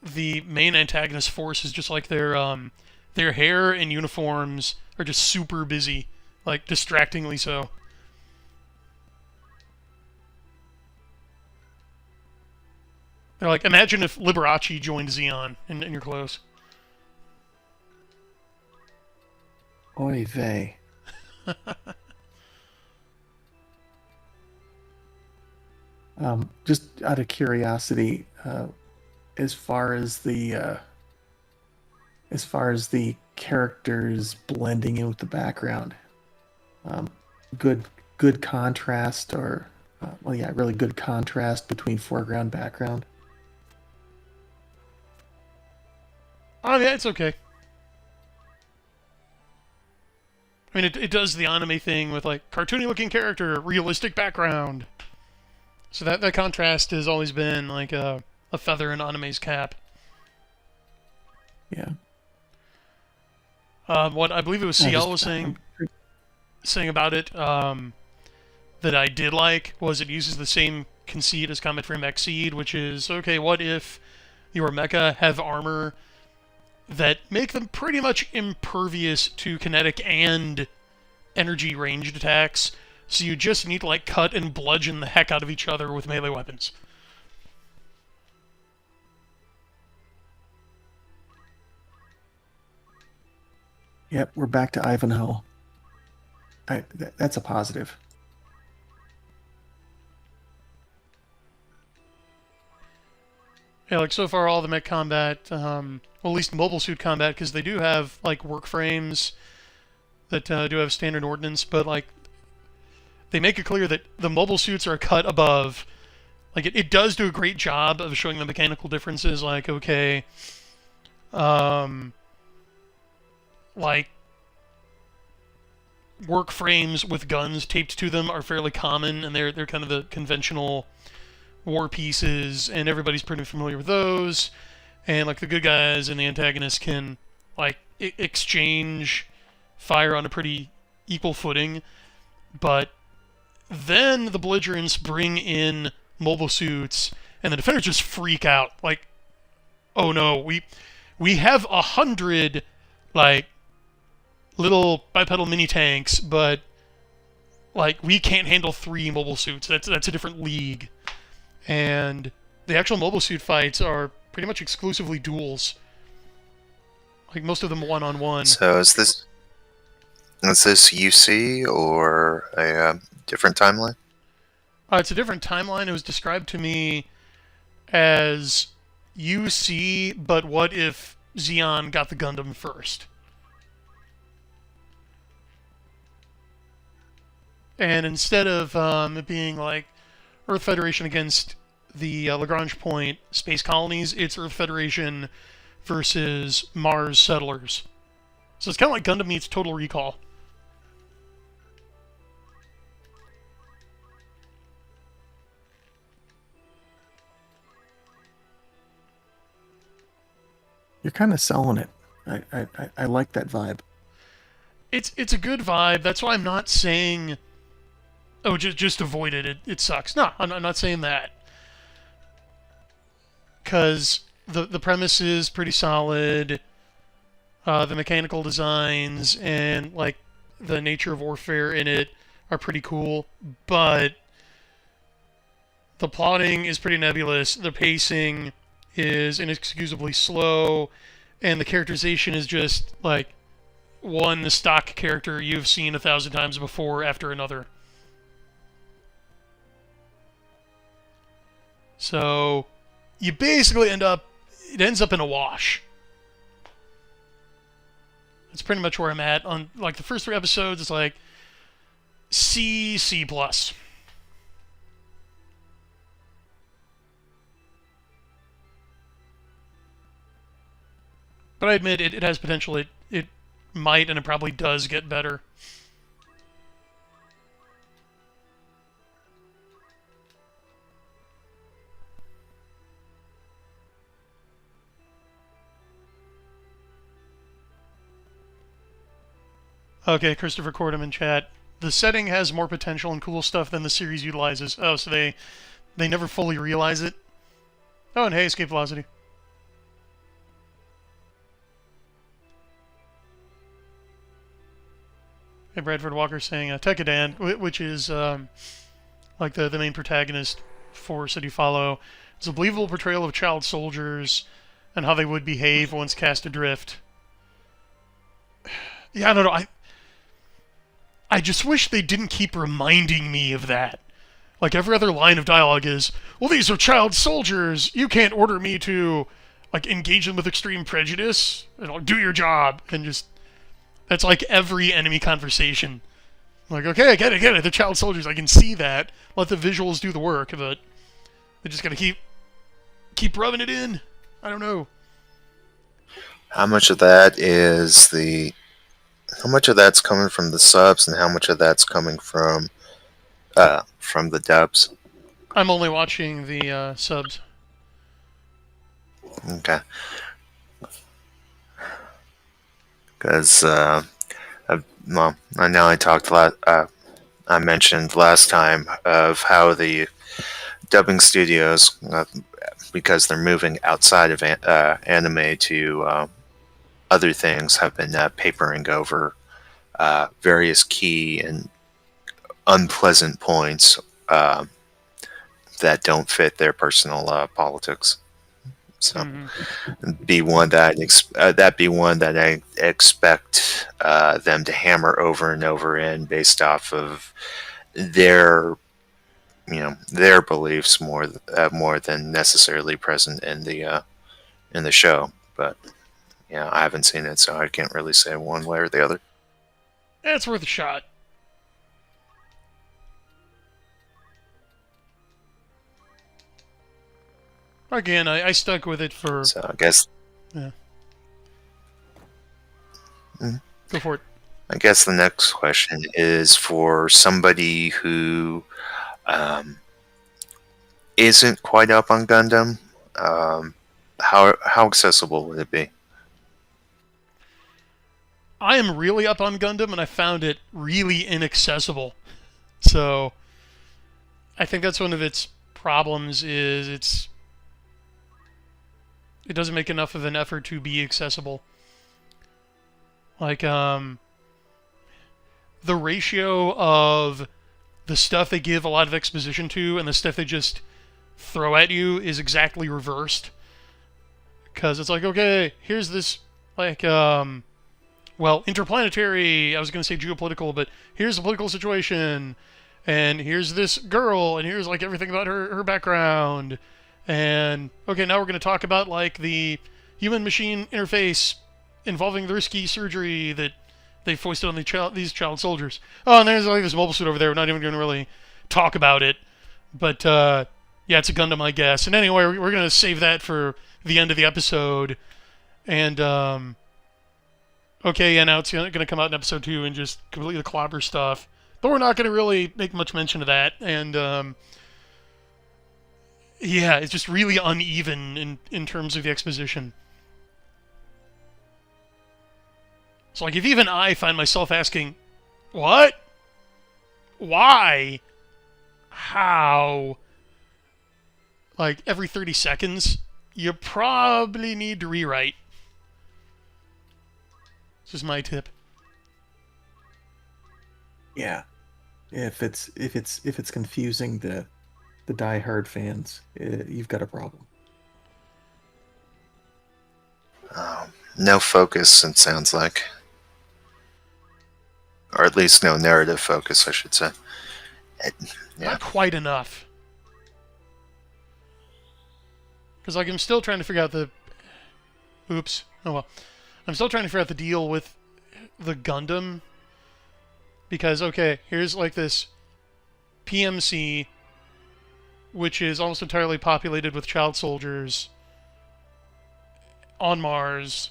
the main antagonist force is just, like, their hair and uniforms are just super busy. Like, distractingly so. They're like, imagine if Liberace joined Xeon, and you're close. Oy vey. Just out of curiosity, as far as the characters blending in with the background, good contrast, or well, yeah, really good contrast between foreground background. Oh, yeah, it's okay. I mean, it does the anime thing with, like, cartoony-looking character, realistic background. So that contrast has always been, like, a feather in anime's cap. Yeah. What I believe it was CL was saying about it, that I did like, was it uses the same conceit as Comet Frame Exceed, which is, okay, what if your mecha have armor that make them pretty much impervious to kinetic and energy ranged attacks, so you just need to, like, cut and bludgeon the heck out of each other with melee weapons. Yep, we're back to Ivanhoe. That's a positive. Yeah, like, so far all the mech combat, well, at least mobile suit combat, because they do have, like, work frames that do have standard ordnance, but, like, they make it clear that the mobile suits are cut above. Like, it does do a great job of showing the mechanical differences, like, okay, like, work frames with guns taped to them are fairly common, and they're kind of the conventional war pieces, and everybody's pretty familiar with those. And like the good guys and the antagonists can like exchange fire on a pretty equal footing, but then the belligerents bring in mobile suits, and the defenders just freak out. Like, oh no, we have 100 like little bipedal mini tanks, but like we can't handle 3 mobile suits. That's a different league. And the actual mobile suit fights are pretty much exclusively duels. Like most of them one-on-one. So is this UC or a different timeline? It's a different timeline. It was described to me as UC, but what if Xeon got the Gundam first? And instead of it being like Earth Federation against the Lagrange Point space colonies, it's Earth Federation versus Mars settlers. So it's kind of like Gundam meets Total Recall. You're kind of selling it. I like that vibe. It's a good vibe. That's why I'm not saying, oh, just avoid it. It sucks. No, I'm not saying that. Because the premise is pretty solid. The mechanical designs and like the nature of warfare in it are pretty cool, but the plotting is pretty nebulous. The pacing is inexcusably slow, and the characterization is just like one stock character you've seen 1,000 times before after another. So you basically it ends up in a wash. That's pretty much where I'm at. On like the first 3 episodes, it's like C+. But I admit it has potential. It might and it probably does get better. Okay, Christopher Cordham in chat. The setting has more potential and cool stuff than the series utilizes. Oh, so they never fully realize it? Oh, and hey, escape velocity. Hey, Bradford Walker saying Tekadan, which is like the main protagonist for City Follow. It's a believable portrayal of child soldiers and how they would behave once cast adrift. Yeah, I don't know. I just wish they didn't keep reminding me of that. Like every other line of dialogue is, well, these are child soldiers. You can't order me to like engage them with extreme prejudice. You know, do your job. And just that's like every enemy conversation. I'm like, okay, I get it. They're child soldiers. I can see that. Let the visuals do the work, but they just gotta keep rubbing it in. I don't know. How much of that is how much of that's coming from the subs, and how much of that's coming from the dubs? I'm only watching the subs. Okay. Because I know I mentioned last time of how the dubbing studios, because they're moving outside of anime to other things, have been papering over various key and unpleasant points that don't fit their personal politics. So be one that I expect them to hammer over and over in, based off of their beliefs more than necessarily present in the show. But yeah, I haven't seen it, so I can't really say one way or the other. It's worth a shot. Again, I stuck with it for... So I guess... Yeah. Mm-hmm. Go for it. I guess the next question is for somebody who isn't quite up on Gundam. How accessible would it be? I am really up on Gundam, and I found it really inaccessible. So I think that's one of its problems. Is it doesn't make enough of an effort to be accessible. Like the ratio of the stuff they give a lot of exposition to and the stuff they just throw at you is exactly reversed. Because it's like, okay, here's this, like, well, interplanetary, I was going to say geopolitical, but here's the political situation, and here's this girl, and here's, like, everything about her background, and, okay, now we're going to talk about, like, the human-machine interface involving the risky surgery that they foisted on these child soldiers. Oh, and there's, like, this mobile suit over there. We're not even going to really talk about it, but, yeah, it's a Gundam, I guess. And anyway, we're going to save that for the end of the episode, and, okay, yeah, now it's going to come out in episode 2 and just completely clobber stuff. But we're not going to really make much mention of that. And, yeah, it's just really uneven in terms of the exposition. So, like, if even I find myself asking, what? Why? How? Like, every 30 seconds, you probably need to rewrite. This is my tip. Yeah, if it's confusing the die-hard fans, you've got a problem. No focus, it sounds like. Or at least no narrative focus, I should say. Yeah. Not quite enough. Because, like, I'm still trying to figure out the... Oops. Oh, well. I'm still trying to figure out the deal with the Gundam. Because, okay, here's, like, this PMC, which is almost entirely populated with child soldiers on Mars,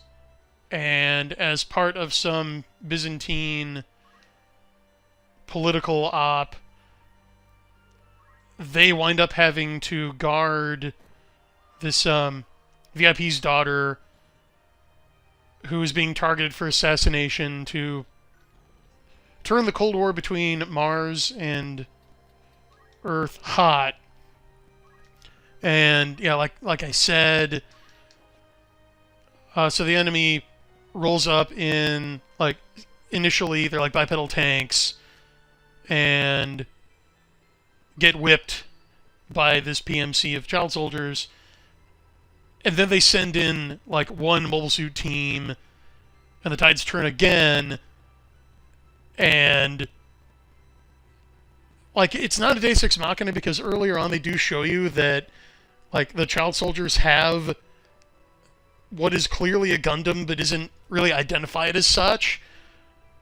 and as part of some Byzantine political op, they wind up having to guard this VIP's daughter, who is being targeted for assassination, to turn the Cold War between Mars and Earth hot. And yeah, like I said, so the enemy rolls up in, like, initially they're like bipedal tanks and get whipped by this PMC of child soldiers. And then they send in, like, one mobile suit team, and the tides turn again, and, like, it's not a Deus Ex Machina, because earlier on they do show you that, like, the child soldiers have what is clearly a Gundam but isn't really identified as such.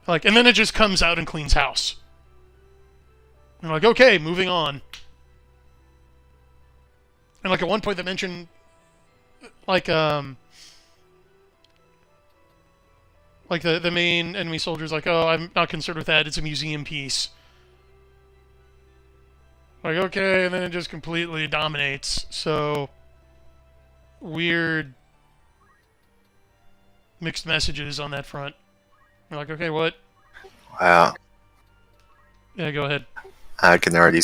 Like, and then it just comes out and cleans house. And like, okay, moving on. And, like, at one point they mentioned, like the main enemy soldier's like, oh, I'm not concerned with that, it's a museum piece. Like, okay, and then it just completely dominates. So, weird mixed messages on that front. You're like, okay, what? Wow. Yeah, go ahead. I can already...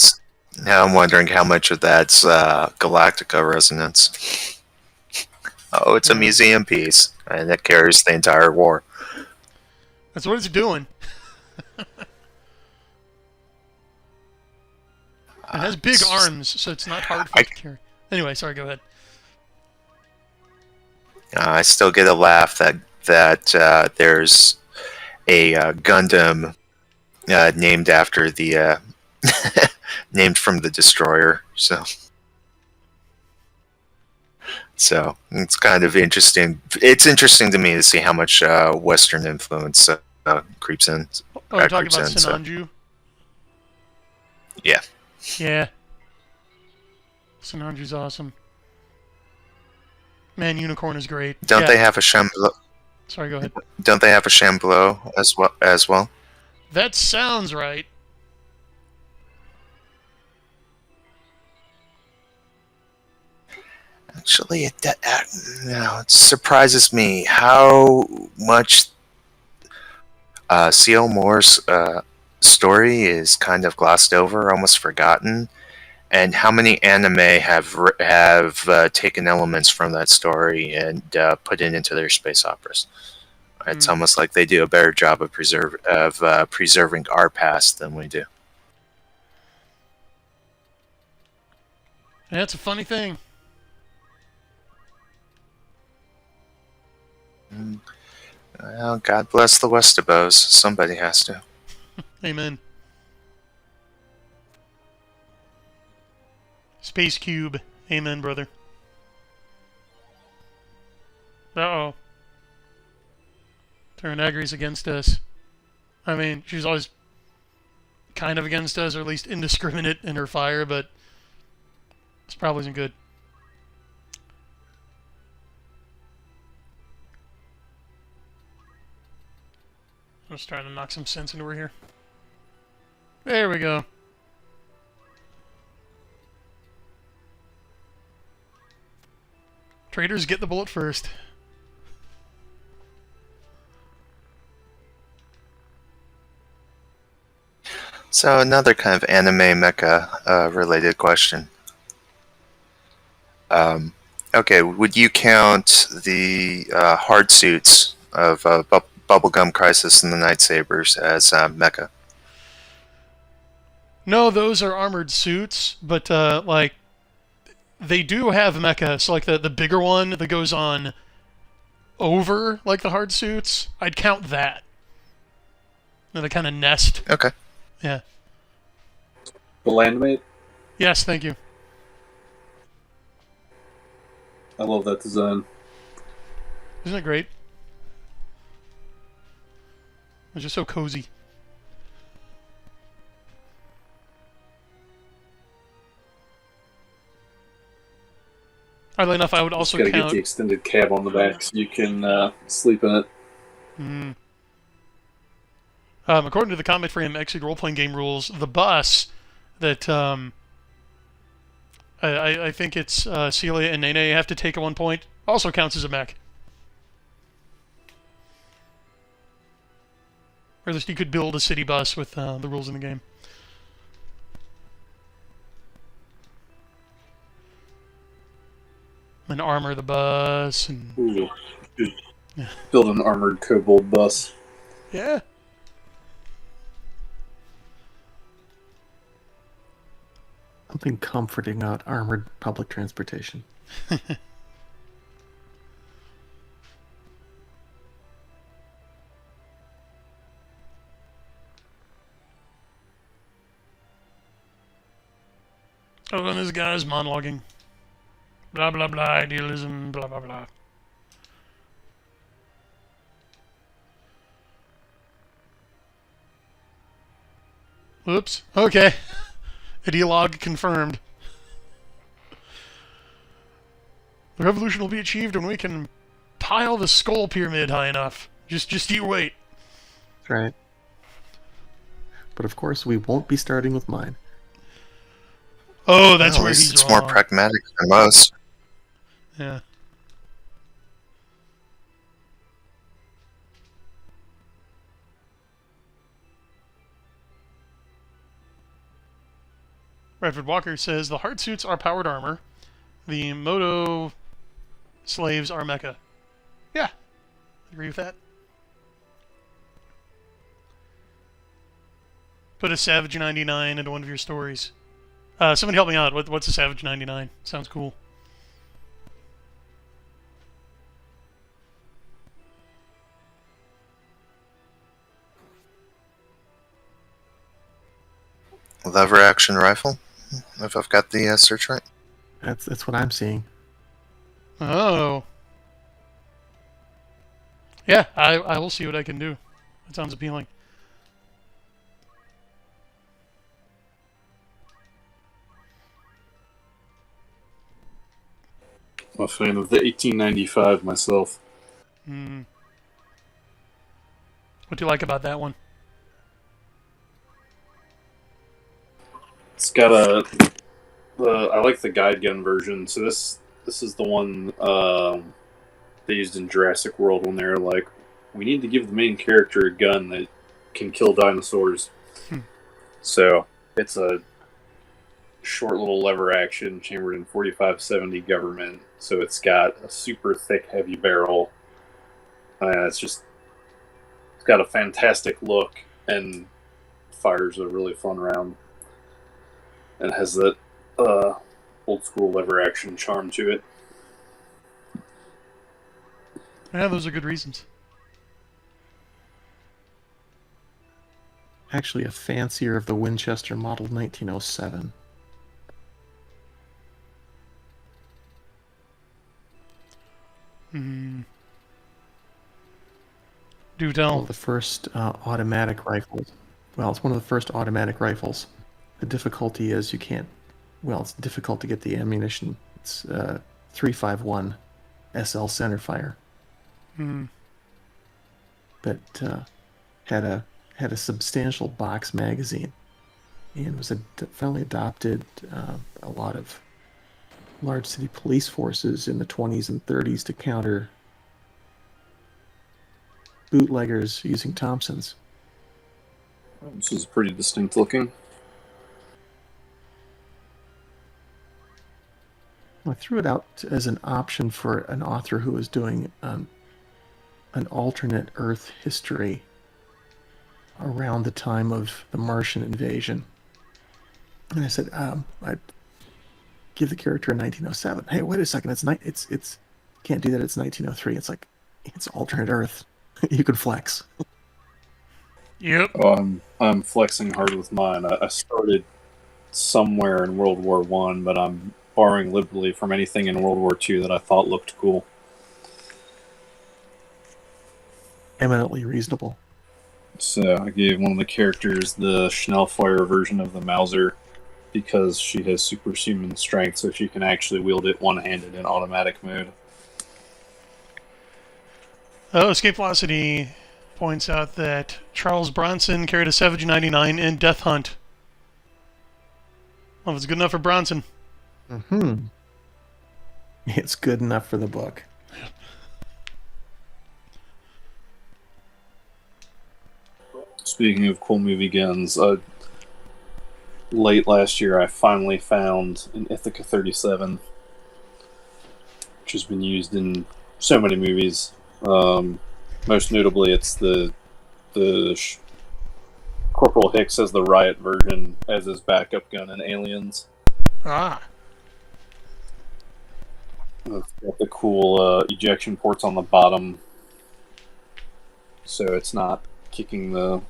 Now I'm wondering how much of that's Galactica resonance. Oh, it's a museum piece, and it carries the entire war. That's what it's doing. It has big arms, so it's not hard for it to carry. Anyway, sorry, go ahead. I still get a laugh that there's a Gundam named after the named from the destroyer. So it's kind of interesting. It's interesting to me to see how much Western influence creeps in. Oh, you're talking about Sinanju? Yeah. Yeah. Sinanju's awesome. Man, Unicorn is great. Don't they have a Sorry, go ahead. Don't they have a Shamblo as well? That sounds right. Actually, it surprises me how much C.L. Moore's story is kind of glossed over, almost forgotten, and how many anime have taken elements from that story and put it into their space operas. It's almost like they do a better job of preserving our past than we do. That's a funny thing. Well, God bless the Westabos. Somebody has to. Amen. Space Cube. Amen, brother. Uh-oh. Taranagri's against us. I mean, she's always kind of against us, or at least indiscriminate in her fire, but this probably isn't good. I'm just trying to knock some sense into her here. There we go. Traders get the bullet first. So another kind of anime mecha related question. Okay, would you count the hard suits of Bubblegum Crisis and the Night Sabers as mecha? No, those are armored suits, but like they do have mecha. So like the bigger one that goes on over like the hard suits, I'd count that. And they kind of nest. Okay. Yeah. The Landmate? Yes, thank you. I love that design. Isn't it great? It's just so cozy. Oddly enough, I would also Just gotta count... get the extended cab on the back so you can sleep in it. According to the Comic Frame Exit role-playing game rules, the bus that I think it's Celia and Nene have to take at one point also counts as a mech. Or at least you could build a city bus with the rules in the game. And armor the bus and... Ooh. Build an armored kobold bus. Yeah. Something comforting about armored public transportation. Oh, and this guy's monologuing. Blah, blah, blah, idealism, blah, blah, blah. Whoops. Okay. Ideologue confirmed. The revolution will be achieved when we can pile the skull pyramid high enough. Just you wait. That's right. But of course, we won't be starting with mine. Oh, that's Well, where at least he's it's wrong. more pragmatic than most. Yeah. Redford Walker says the hard suits are powered armor. The Moto slaves are mecha. Yeah, agree with that. Put a Savage 99 into one of your stories. Somebody help me out. What's a Savage 99? Sounds cool. Lever action rifle, if I've got the search right. That's what I'm seeing. Oh. Yeah, I will see what I can do. That sounds appealing. I'm a fan of the 1895 myself. Hmm. What do you like about that one? It's got I like the guide gun version. So this is the one they used in Jurassic World when they're like, we need to give the main character a gun that can kill dinosaurs. So it's a short little lever action chambered in 4570 government. So it's got a super thick, heavy barrel. It's got a fantastic look and fires a really fun round. And has that old school lever action charm to it. Yeah, those are good reasons. Actually, a fancier of the Winchester Model 1907. Do tell. Well, the first automatic rifles. Well, it's one of the first automatic rifles. The difficulty is you can't. Well, it's difficult to get the ammunition. It's 351 SL centerfire. But had a substantial box magazine, and was finally adopted. A lot of large city police forces in the 20s and 30s to counter bootleggers using Thompsons. This is pretty distinct looking. I threw it out as an option for an author who was doing an alternate Earth history around the time of the Martian invasion. And I said, I'd give the character a 1907. Hey, wait a second, it's can't do that, it's 1903. It's like, it's alternate Earth. You could flex. Yep. Oh, I'm flexing hard with mine. I started somewhere in World War I, but I'm borrowing liberally from anything in World War II that I thought looked cool. Eminently reasonable. So I gave one of the characters the Schnellfeuer version of the Mauser because she has superhuman strength, so she can actually wield it one-handed in automatic mode. Escape Velocity points out that Charles Bronson carried a Savage 99 in Death Hunt. Well, if it's good enough for Bronson. It's good enough for the book. Speaking of cool movie guns, late last year I finally found an Ithaca 37, which has been used in so many movies. Most notably, it's the Corporal Hicks has the Riot version as his backup gun in Aliens. Ah. It's got the cool ejection ports on the bottom, so it's not kicking the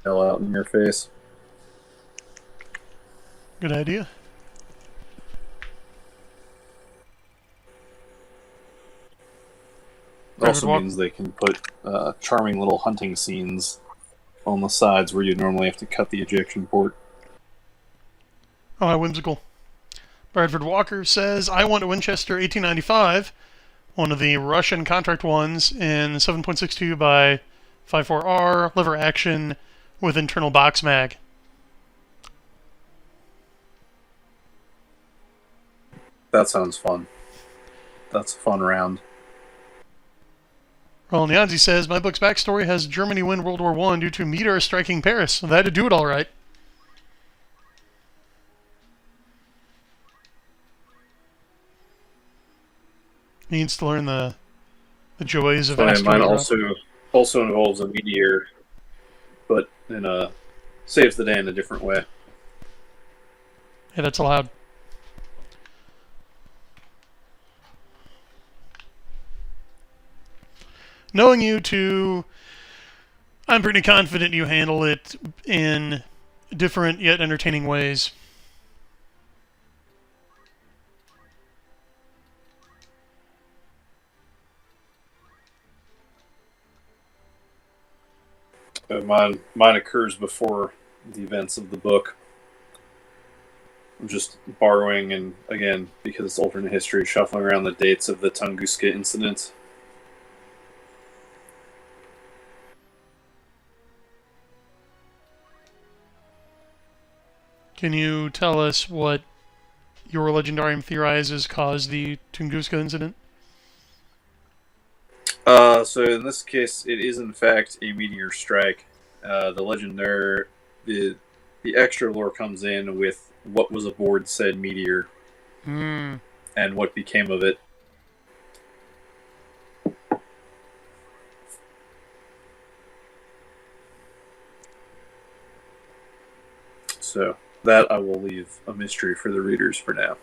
hell out in your face. Good idea. It also means they can put charming little hunting scenes on the sides where you normally have to cut the ejection port. Oh, how whimsical. Bradford Walker says, I want a Winchester 1895, one of the Russian contract ones in 7.62 by 54R, lever action with internal box mag. That sounds fun. That's a fun round. Roland Yanzi says, my book's backstory has Germany win World War I due to meteor striking Paris. So they had to do it all right. He needs to learn the joys of asteroid Mine rock. also involves a meteor, but saves the day in a different way. Yeah, that's allowed. Knowing you two, I'm pretty confident you handle it in different yet entertaining ways. Mine occurs before the events of the book. I'm just borrowing, and again, because it's alternate history, shuffling around the dates of the Tunguska incident. Can you tell us what your Legendarium theorizes caused the Tunguska incident? So in this case, it is in fact a meteor strike. The extra lore comes in with what was aboard said meteor and what became of it. So that I will leave a mystery for the readers for now.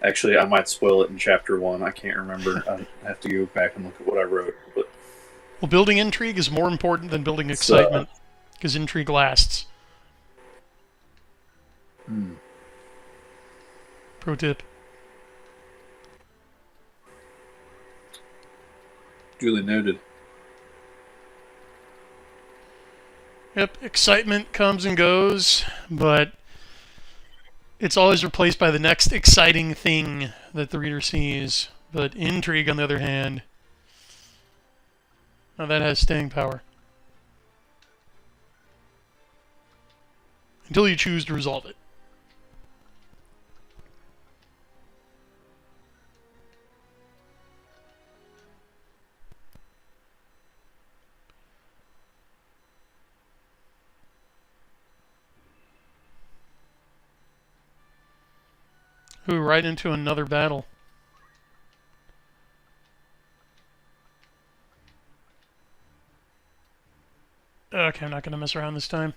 Actually, I might spoil it in Chapter 1. I can't remember. I have to go back and look at what I wrote. But Well, building intrigue is more important than building excitement, because intrigue lasts. Pro tip. Duly noted. Yep, excitement comes and goes, but it's always replaced by the next exciting thing that the reader sees. But intrigue, on the other hand, now that has staying power. Until you choose to resolve it. Ooh, right into another battle. Okay, I'm not going to mess around this time.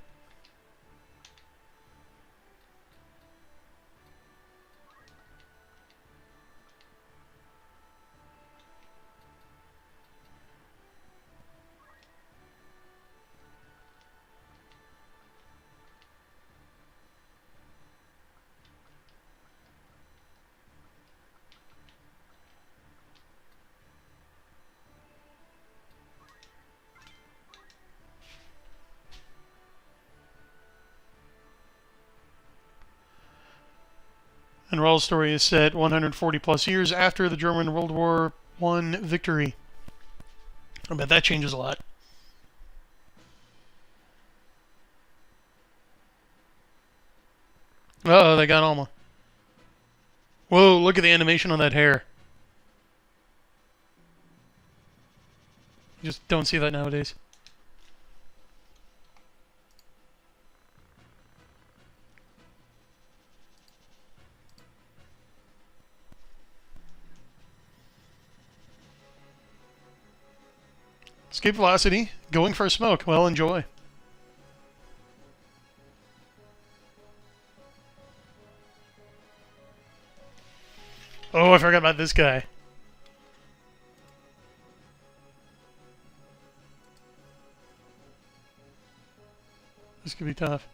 And Raul's story is set 140 plus years after the German World War I victory. I bet that changes a lot. Uh-oh, they got Alma. Whoa, look at the animation on that hair. You just don't see that nowadays. Escape velocity, going for a smoke. Well, enjoy. Oh, I forgot about this guy. This could be tough.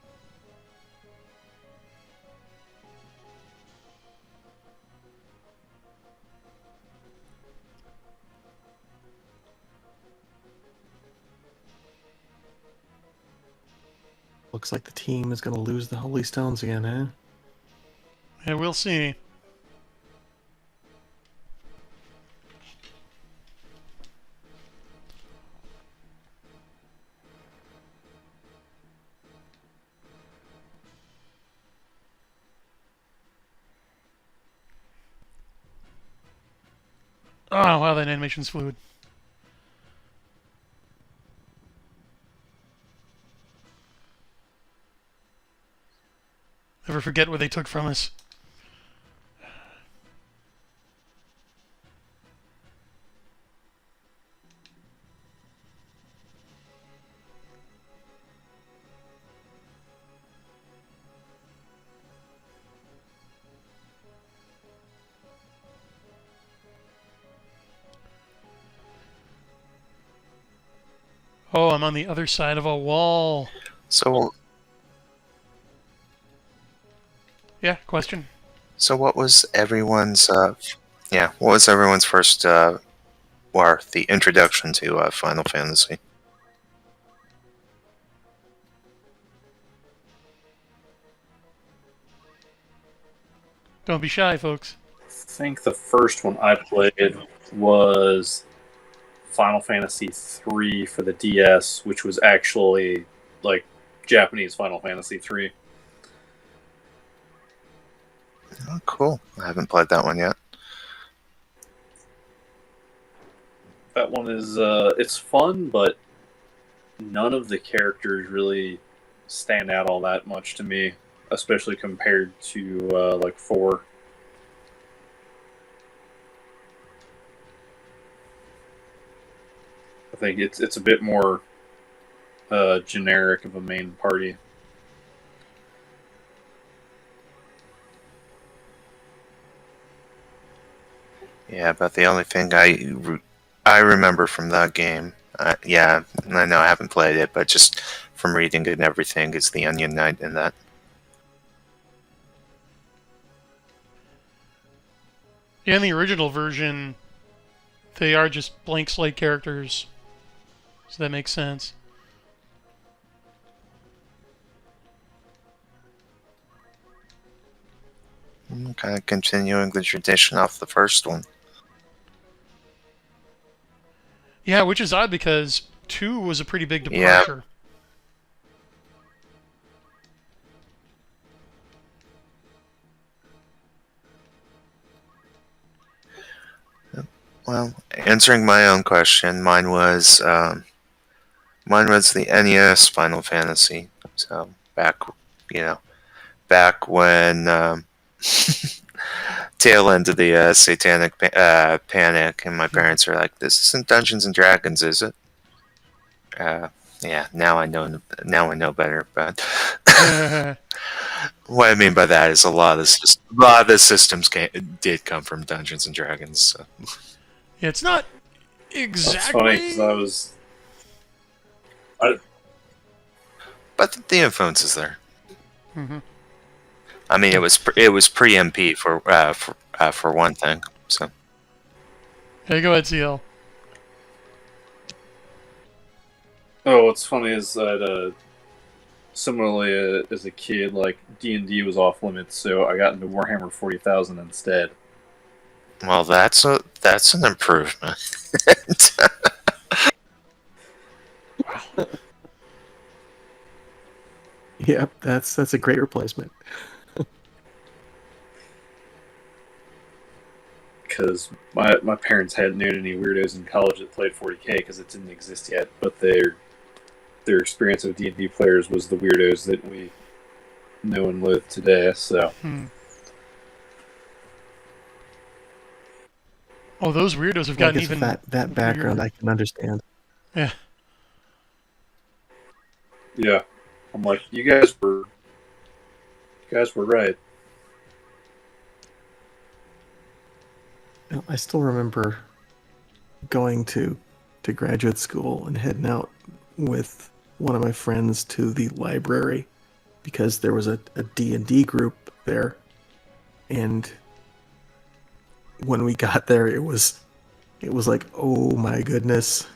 Looks like the team is going to lose the Holy Stones again, eh? Yeah, we'll see. Oh, wow, that animation's fluid. Never forget what they took from us. Oh, I'm on the other side of a wall. So, Yeah, question? so what was everyone's? What was everyone's first, or the introduction to Final Fantasy? Don't be shy, folks. I think the first one I played was Final Fantasy III for the DS, which was actually like Japanese Final Fantasy III. Oh, cool. I haven't played that one yet. That one is it's fun, but none of the characters really stand out all that much to me, especially compared to like 4. I think it's a bit more generic of a main party. Yeah, but the only thing I remember from that game, yeah, I know I haven't played it, but just from reading it and everything, is the Onion Knight in that. Yeah, in the original version, they are just blank slate characters, so that makes sense. Kind of continuing the tradition off the first one. Yeah, which is odd because 2 was a pretty big Yeah. departure. Well, answering my own question, mine was the NES Final Fantasy. So back, back when tail end of the Satanic Panic, and my parents were like, "This isn't Dungeons and Dragons, is it?" Yeah, now I know. Now I know better. But what I mean by that is a lot of the systems did come from Dungeons and Dragons. So. Yeah, it's not That's funny exactly. But the influence is there. Mhm. I mean, it was pre MP for one thing. So Hey, go ahead, CL. Oh, what's funny is that similarly as a kid, like D&D was off limits, so I got into Warhammer 40,000 instead. well, that's an improvement. Yep, that's a great replacement. Because my parents hadn't known any weirdos in college that played 40K because it didn't exist yet, but their experience of D&D players was the weirdos that we know and loathe today. So Oh, those weirdos have Well, I gotten guess even with that background, weirder. I can understand. Yeah. yeah, I'm like, you guys were right. I still remember going to graduate school and heading out with one of my friends to the library because there was a D&D group there, and when we got there, it was like, oh my goodness.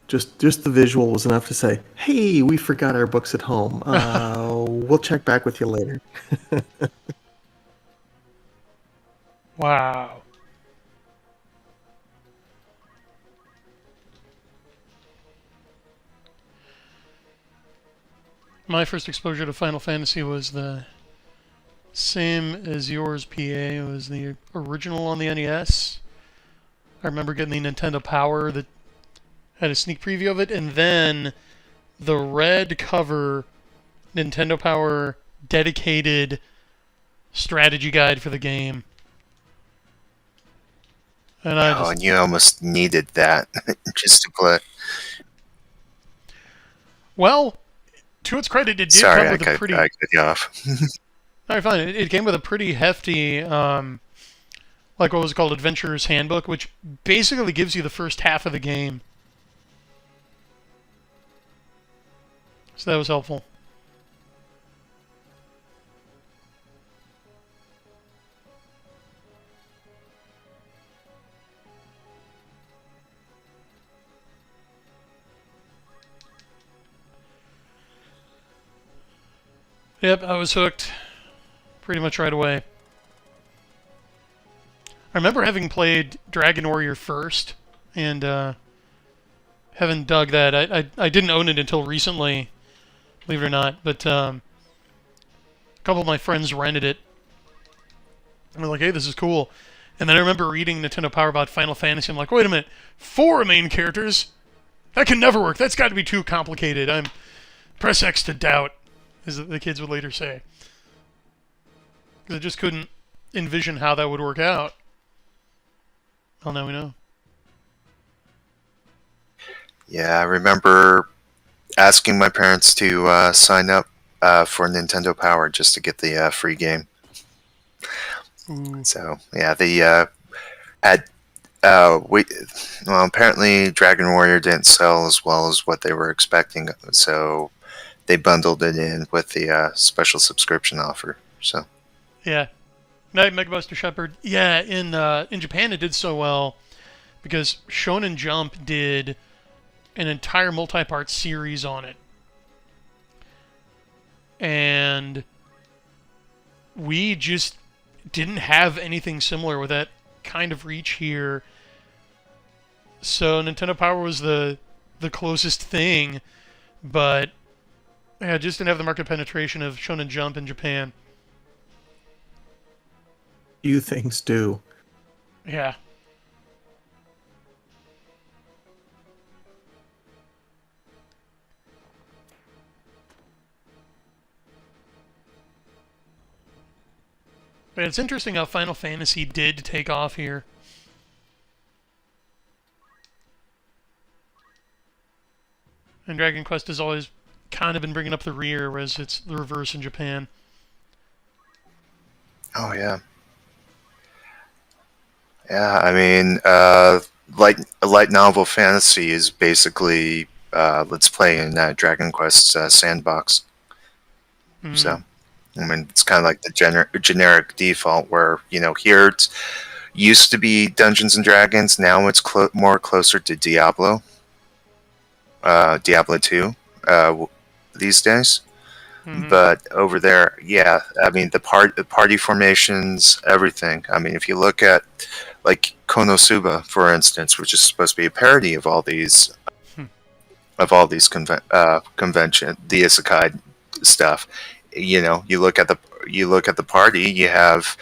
Just the visual was enough to say, hey, we forgot our books at home. We'll check back with you later. Wow. My first exposure to Final Fantasy was the same as yours, PA. It was the original on the NES. I remember getting the Nintendo Power that had a sneak preview of it, and then the red cover Nintendo Power dedicated strategy guide for the game. And and you almost needed that just to play. Well, to its credit, it did Sorry, come with a pretty... I cut you off. All right, fine. It came with a pretty hefty, like what was called Adventurer's Handbook, which basically gives you the first half of the game. So that was helpful. Yep, I was hooked pretty much right away. I remember having played Dragon Warrior first, and having dug that. I didn't own it until recently, believe it or not, but a couple of my friends rented it, And I'm like, hey, this is cool. And then I remember reading Nintendo Power about Final Fantasy. I'm like, wait a minute, 4 main characters? That can never work. That's got to be too complicated. Press X to doubt, as the kids would later say. Because I just couldn't envision how that would work out. Well, now we know. Yeah, I remember asking my parents to sign up for Nintendo Power just to get the free game. Ooh. So yeah, they had well, apparently Dragon Warrior didn't sell as well as what they were expecting, so they bundled it in with the special subscription offer. So Yeah. Night Mega Buster Shepherd. Yeah, in Japan it did so well because Shonen Jump did an entire multi-part series on it. And we just didn't have anything similar with that kind of reach here. So Nintendo Power was the closest thing, but yeah, just didn't have the market penetration of Shonen Jump in Japan. Few things do. Yeah. But it's interesting how Final Fantasy did take off here. And Dragon Quest has always kind of been bringing up the rear, whereas it's the reverse in Japan. oh yeah, yeah. I mean, light novel fantasy is basically let's play in Dragon Quest's sandbox. Mm. So I mean, it's kind of like the generic default where, here it's used to be Dungeons and Dragons. Now it's more closer to Diablo 2 these days. Mhm. But over there, yeah, I mean, the party formations, everything. I mean, if you look at, like, Konosuba, for instance, which is supposed to be a parody of all these convention, the isekai stuff. You look at the party. You have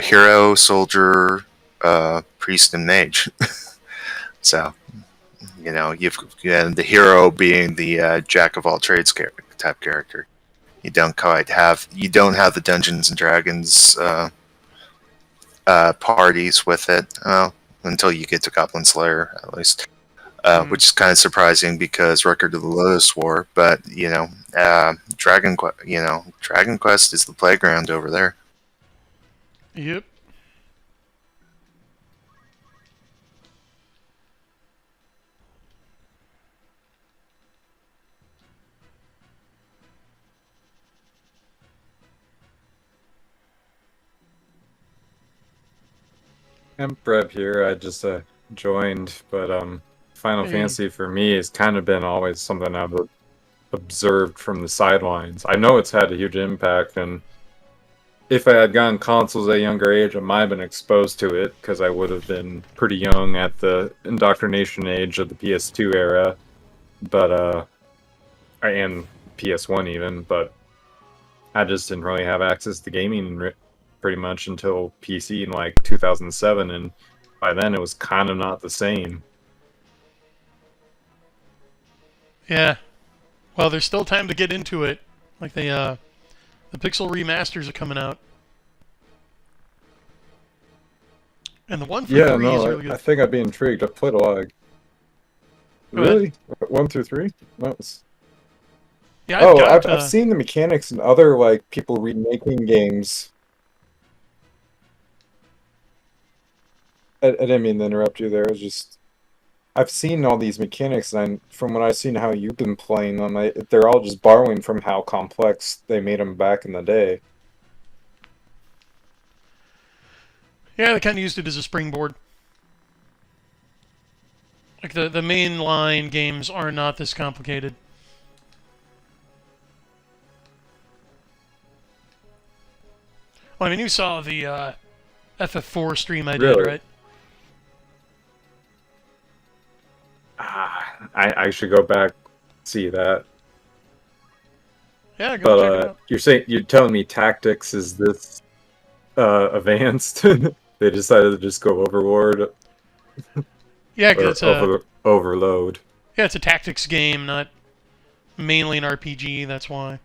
hero, soldier, priest, and mage. So and the hero being the jack of all trades type character. You don't have the Dungeons and Dragons parties with it until you get to Goblin Slayer, at least. Which is kind of surprising because Record of the Lotus War, but Dragon Quest is the playground over there. Yep. I'm Breb here. I just joined, but Final Hey. Fantasy for me has kind of been always something I've observed from the sidelines. I know it's had a huge impact, and if I had gotten consoles at a younger age, I might have been exposed to it because I would have been pretty young at the indoctrination age of the PS2 era, but and PS1 even. But I just didn't really have access to gaming pretty much until PC in like 2007, and by then it was kind of not the same. Yeah. Well, there's still time to get into it. Like the Pixel remasters are coming out. And the one for 3 is really good. I think I'd be intrigued. I've played a lot of... Go ahead. Really? 1 through 3? No, Yeah, I've seen the mechanics in other like people remaking games. I didn't mean to interrupt you there. It was just I've seen all these mechanics, and from what I've seen how you've been playing them, they're all just borrowing from how complex they made them back in the day. Yeah, they kind of used it as a springboard. Like the mainline games are not this complicated. Well, I mean, you saw the FF4 stream I did, Really? right? I should go back see that. Yeah, go check it But out. you're telling me Tactics is this advanced. They decided to just go overboard Yeah, or because it's a overload. it's a tactics game, not mainly an RPG. That's why.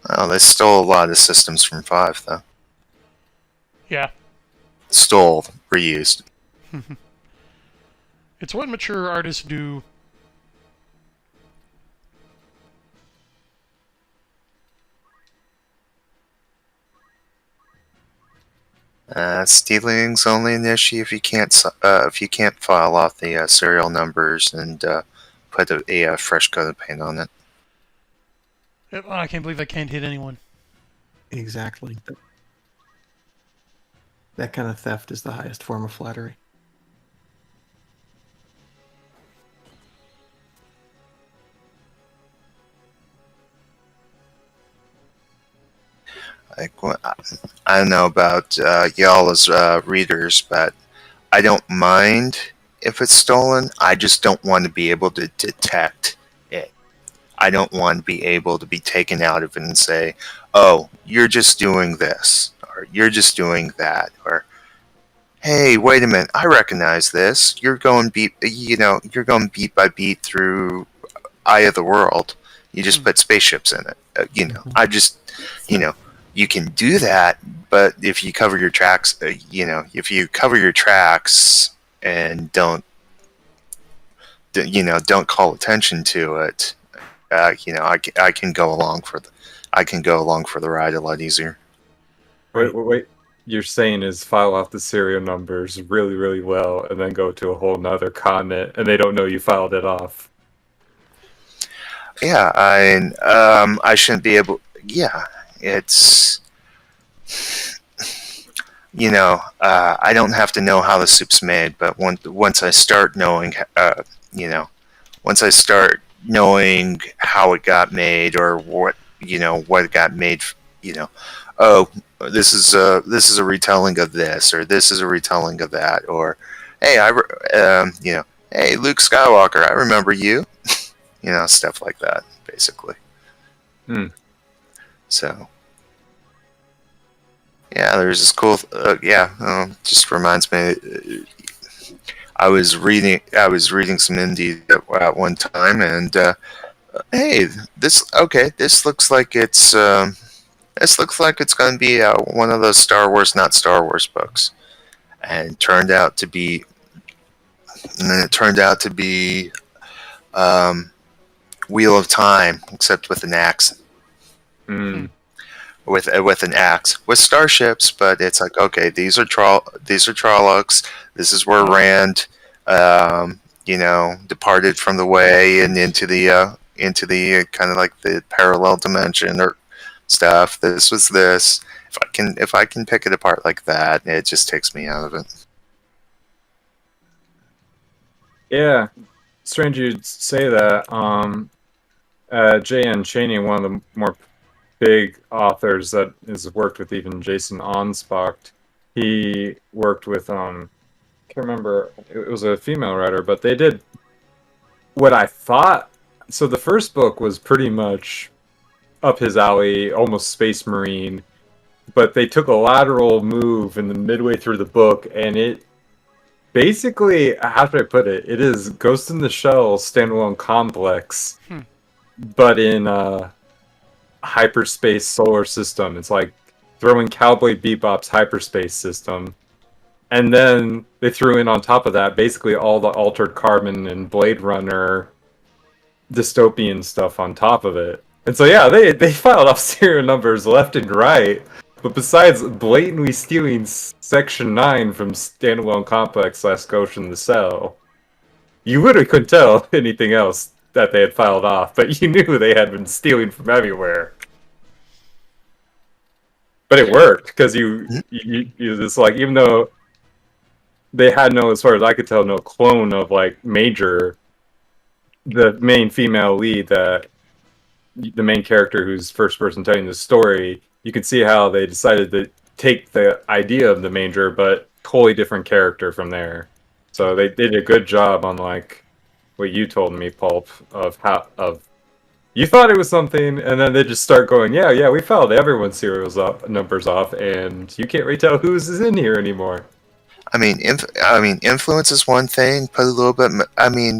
Oh, they stole a lot of systems from 5, though. Yeah, Stole, reused. it's what mature artists do. Stealing's only an issue if you can't file off the serial numbers and put a fresh coat of paint on it. Oh, I can't believe I can't hit anyone. Exactly. That kind of theft is the highest form of flattery. Like, I don't know about y'all as readers, but I don't mind if it's stolen. I just don't want to be able to detect it. I don't want to be able to be taken out of it and say, "Oh, you're just doing this," or "You're just doing that," or "Hey, wait a minute, I recognize this. You're going you're going beat by beat through Eye of the World. You just put spaceships in it." I just, you can do that, but if you cover your tracks, and don't call attention to it, I can go along for the ride a lot easier. Wait. You're saying is file off the serial numbers really, really well, and then go to a whole nother continent, and they don't know you filed it off. Yeah, I shouldn't be able. Yeah, it's. I don't have to know how the soup's made, but once I start knowing, once I start knowing how it got made or what it got made, oh, this is a retelling of this, or this is a retelling of that, or hey, hey, Luke Skywalker, I remember you, stuff like that, basically. So. Yeah, there's this cool. Just reminds me. I was reading some indie at one time, and hey, this looks like it's going to be one of those Star Wars, not Star Wars books, and it turned out to be Wheel of Time, except with an axe. With an axe, with starships, but it's like, okay, these are Trollocs. This is where Rand, departed from the way and into the kind of like the parallel dimension or stuff. This was this. If I can pick it apart like that, it just takes me out of it. Yeah, strange you'd say that. J.N. Chaney, one of the more big authors that has worked with even Jason Onspach. He worked with can't remember, it was a female writer, but they did what I thought. So the first book was pretty much up his alley, almost Space Marine, but they took a lateral move in the midway through the book, and it basically, how should I put it? It is Ghost in the Shell standalone complex, but in hyperspace solar system. It's like throwing Cowboy Bebop's hyperspace system, and then they threw in on top of that basically all the Altered Carbon and Blade Runner dystopian stuff on top of it. And so yeah, they filed off serial numbers left and right, but besides blatantly stealing Section 9 from standalone complex / Ghost in the Cell, you literally couldn't tell anything else that they had filed off, but you knew they had been stealing from everywhere. But it worked, because you just like, even though they had no, as far as I could tell, no clone of like Major, the main female lead, the main character who's first person telling the story, you could see how they decided to take the idea of the Major, but totally different character from there. So they did a good job on like what you told me, Pulp, of you thought it was something, and then they just start going, yeah, we filed everyone's numbers off, and you can't really tell who's in here anymore. I mean, influence is one thing. Put a little bit.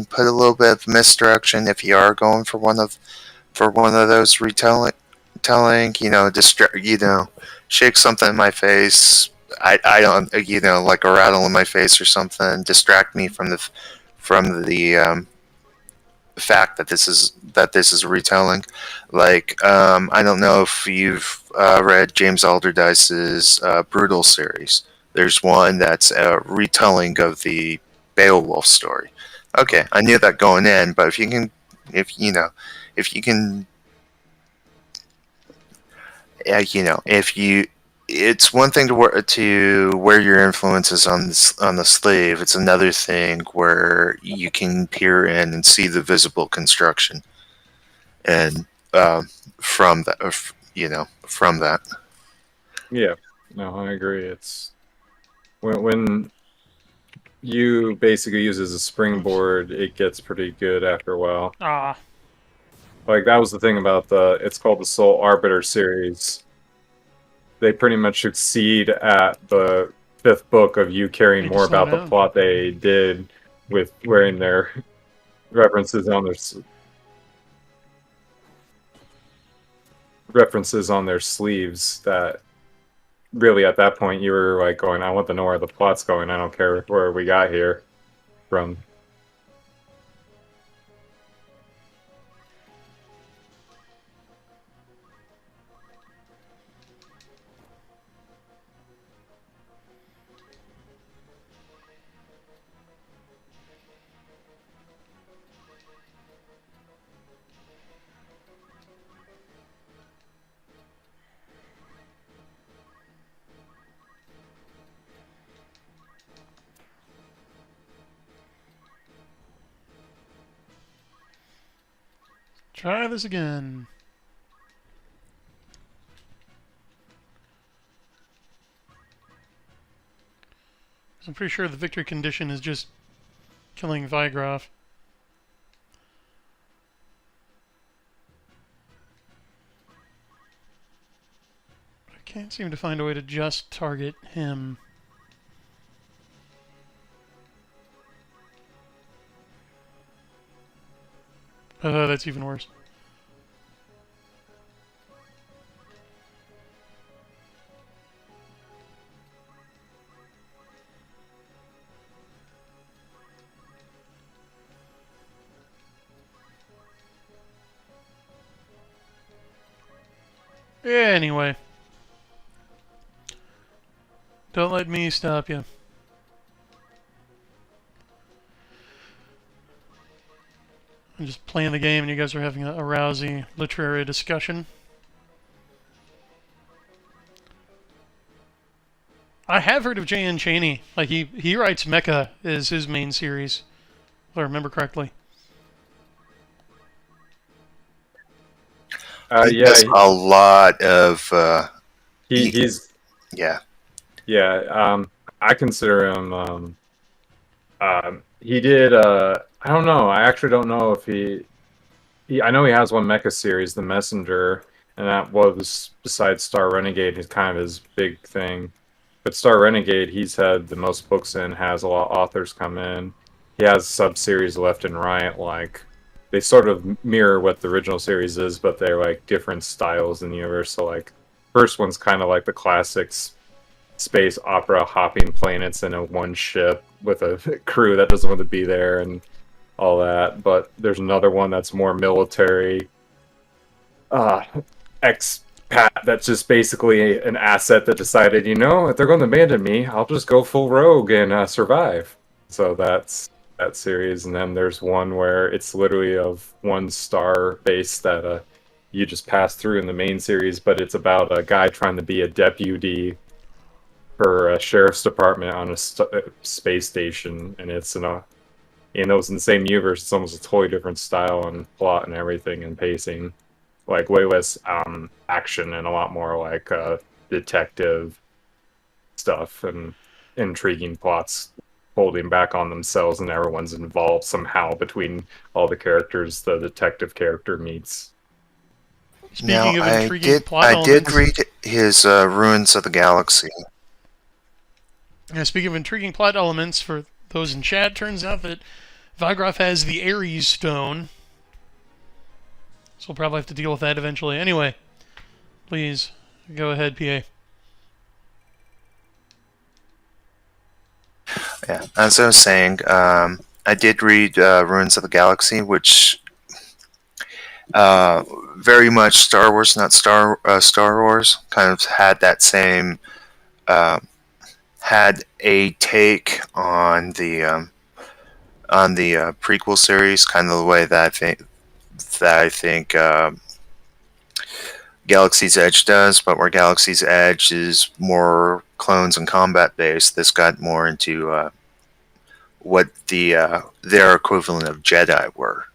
Put a little bit of misdirection if you are going for one of those retelling. Shake something in my face. I don't, like a rattle in my face or something. Distract me from the fact that this is a retelling. Like, I don't know if you've read James Alderdice's Brutal series. There's one that's a retelling of the Beowulf story. Okay, I knew that going in, but if you can, it's one thing to wear your influences on the sleeve. It's another thing where you can peer in and see the visible construction, and from that. Yeah, no, I agree. It's when you basically use it as a springboard, it gets pretty good after a while. Like, that was the thing about it's called the Soul Arbiter series. They pretty much succeed at the 5th book of you caring more about the plot they did with wearing their references on their sleeves, that really at that point you were like going, I want to know where the plot's going. I don't care where we got here from. Try this again. I'm pretty sure the victory condition is just killing Vigroff. I can't seem to find a way to just target him. That's even worse. Anyway. Don't let me stop you. I'm just playing the game and you guys are having a rousy literary discussion. I have heard of J.N. Chaney. Like, he writes Mecha as his main series, if I remember correctly. He does a lot of. He's yeah. Yeah, I consider him. He did. I don't know. I actually don't know if he. I know he has one mecha series, The Messenger, and that was, besides Star Renegade, is kind of his big thing. But Star Renegade, he's had the most books in, has a lot of authors come in. He has sub-series left and right, like, they sort of mirror what the original series is, but they're like different styles in the universe. So, like, first one's kind of like the classics space opera, hopping planets in a one ship with a crew that doesn't want to be there and all that. But there's another one that's more military, expat, that's just basically an asset that decided, if they're going to abandon me, I'll just go full rogue and survive. So that's that series. And then there's one where it's literally of one star base that you just pass through in the main series, but it's about a guy trying to be a deputy for a sheriff's department on a space station, and it's it's in the same universe. It's almost a totally different style and plot and everything and pacing, like way less action and a lot more like detective stuff and intriguing plots holding back on themselves, and everyone's involved somehow between all the characters the detective character meets. Now, Speaking of intriguing plot I did elements, read his Ruins of the Galaxy. speaking of intriguing plot elements for those in chat, turns out that Vigroff has the Ares Stone, so we'll probably have to deal with that eventually. Anyway, please go ahead, PA. Yeah, as I was saying, I did read Ruins of the Galaxy, which very much Star Wars, not Star Wars, kind of had that same had a take on the prequel series, kind of the way that I think Galaxy's Edge does, but where Galaxy's Edge is more clones and combat based, this got more into what their equivalent of Jedi were.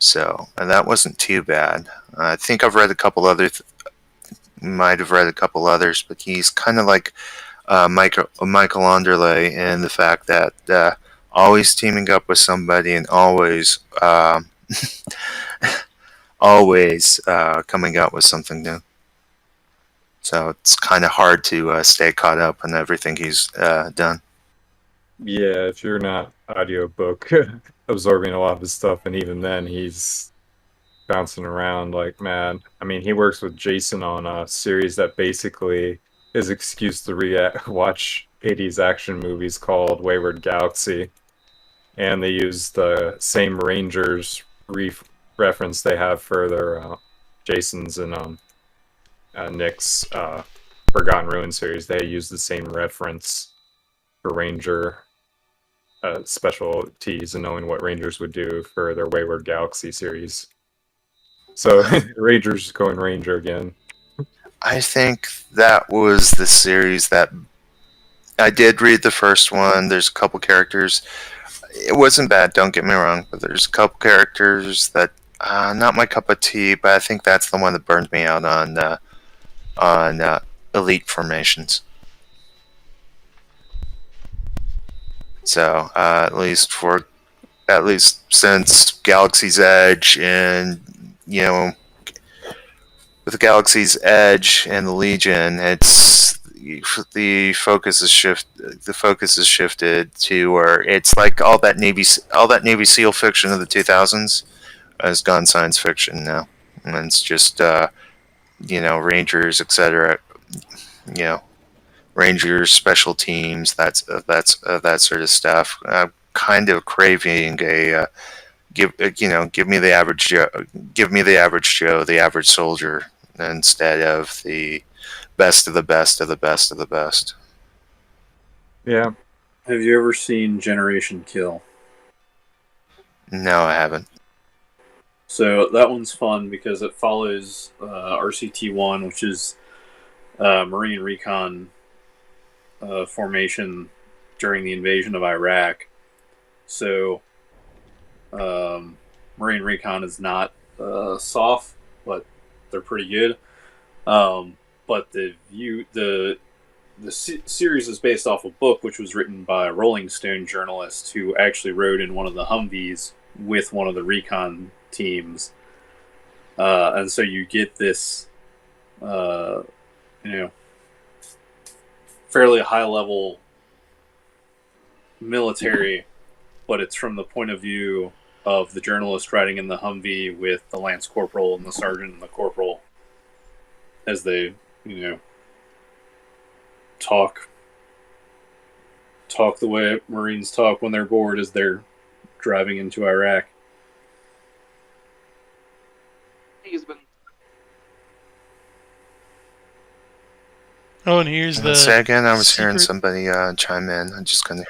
So, and that wasn't too bad. I think I've read a couple other, might have read a couple others, but he's kind of like Michael Anderle in the fact that always teaming up with somebody and always always coming out with something new. So it's kind of hard to stay caught up on everything he's done. Yeah, if you're not audiobook absorbing a lot of his stuff, and even then he's bouncing around like mad. I mean, he works with Jason on a series that basically is excuse to watch 80s action movies called Wayward Galaxy, and they use the same Rangers reference they have for their Jason's and Nick's Forgotten Ruin series. They use the same reference for Ranger specialties and knowing what Rangers would do for their Wayward Galaxy series. So Rangers going Ranger again. I think that was the series that I did read the first one. There's a couple characters. It wasn't bad, don't get me wrong, but there's a couple characters that not my cup of tea. But I think that's the one that burned me out on elite formations. So at least since Galaxy's Edge and with Galaxy's Edge and the Legion, it's the focus is shifted to where it's like all that Navy SEAL fiction of the 2000s has gone science fiction now, and it's just Rangers, etc. Rangers, special teams, that sort of stuff. I'm kind of craving a give me the average Joe, the average soldier, instead of the best of the best of the best of the best. Yeah. Have you ever seen Generation Kill? No, I haven't. So that one's fun because it follows RCT-1, which is Marine Recon formation during the invasion of Iraq. So Marine Recon is not soft, but they're pretty good. But the series is based off a book which was written by a Rolling Stone journalist who actually rode in one of the Humvees with one of the recon teams. And so you get this, fairly high level military, but it's from the point of view of the journalist riding in the Humvee with the Lance Corporal and the Sergeant and the Corporal as they, talk the way Marines talk when they're bored as they're driving into Iraq. He's been Oh, and here's the. Say again. I was secret- hearing somebody chime in. I'm just gonna.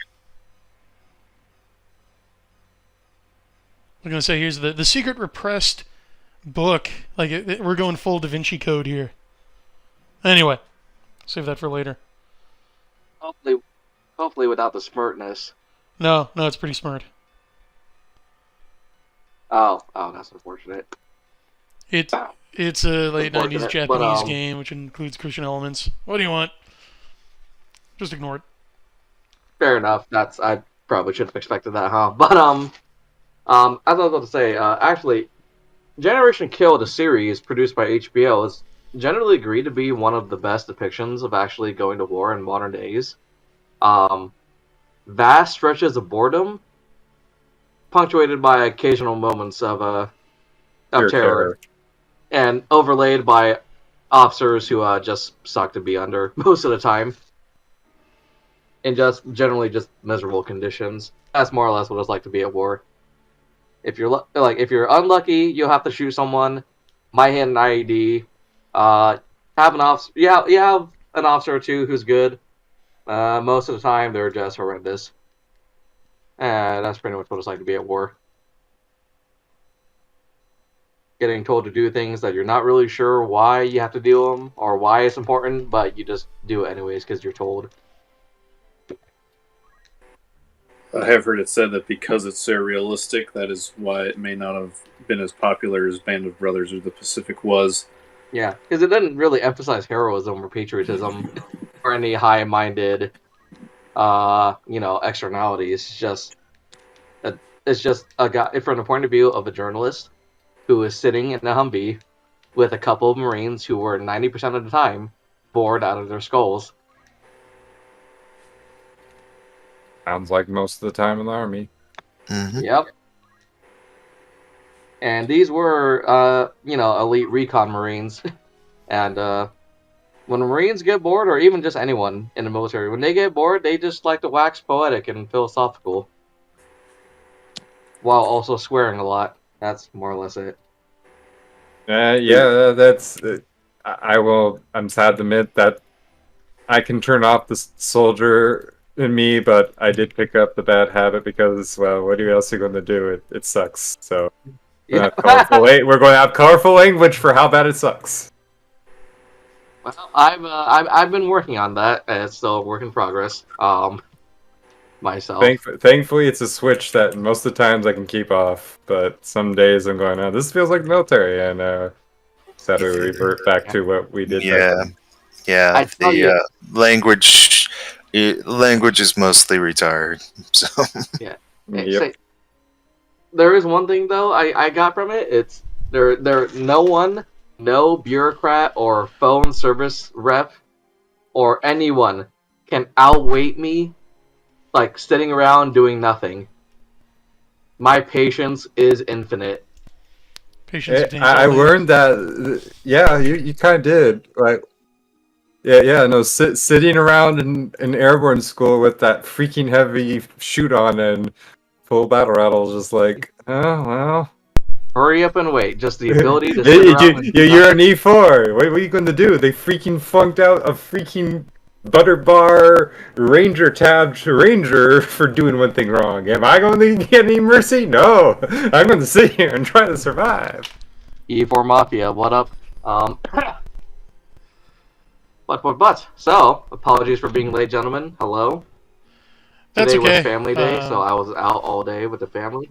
I'm gonna say here's the secret repressed book. Like we're going full Da Vinci Code here. Anyway, save that for later. hopefully without the smartness. No, it's pretty smart. Oh, that's unfortunate. It's a late '90s Unfortunate, Japanese but, game which includes Christian elements. What do you want? Just ignore it. Fair enough. I probably should have expected that, huh? But as I was about to say, actually, Generation Kill, the series produced by HBO, is generally agreed to be one of the best depictions of actually going to war in modern days. Vast stretches of boredom, punctuated by occasional moments of Pure terror, and overlaid by officers who just suck to be under most of the time, in just generally just miserable conditions. That's more or less what it's like to be at war. If you're unlucky, you'll have to shoot someone, might hit an IED, have an officer. Yeah, you have an officer or two who's good. Most of the time, they're just horrendous. And that's pretty much what it's like to be at war. Getting told to do things that you're not really sure why you have to do them or why it's important, but you just do it anyways because you're told. I have heard it said that because it's so realistic, that is why it may not have been as popular as Band of Brothers or The Pacific was. Yeah, because it didn't really emphasize heroism or patriotism or any high-minded, externalities. It's just a guy from the point of view of a journalist who is sitting in a Humvee with a couple of Marines who were 90% of the time bored out of their skulls. Sounds like most of the time in the Army. Mm-hmm. Yep. And these were, elite recon Marines. And when Marines get bored, or even just anyone in the military, when they get bored, they just like to wax poetic and philosophical. While also swearing a lot. That's more or less it. That's. I'm sad to admit that I can turn off the soldier in me, but I did pick up the bad habit because, well, what else are you going to do? It sucks. So we're going to have colorful language for how bad it sucks. Well, I've been working on that, and it's still a work in progress. Myself. Thankfully, it's a switch that most of the times I can keep off, but some days I'm going, oh, this feels like the military, and so we revert back to what we did. Yeah. The language is mostly retired. So yeah. Yep. There is one thing though I got from it. It's no bureaucrat or phone service rep or anyone can outweight me, like sitting around doing nothing. My patience is infinite. I learned that. Yeah, you kind of did. Like, sitting around in airborne school with that freaking heavy shoot on and full battle rattle, just like, oh well. Hurry up and wait. Just the ability to sit around. You're an E4. What are you going to do? They freaking flunked out a freaking butter bar ranger tabbed ranger for doing one thing wrong. Am I going to get any mercy? No. I'm going to sit here and try to survive. E4 Mafia, what up? But. So, apologies for being late, gentlemen. Hello. That's Today okay. was family day, so I was out all day with the family.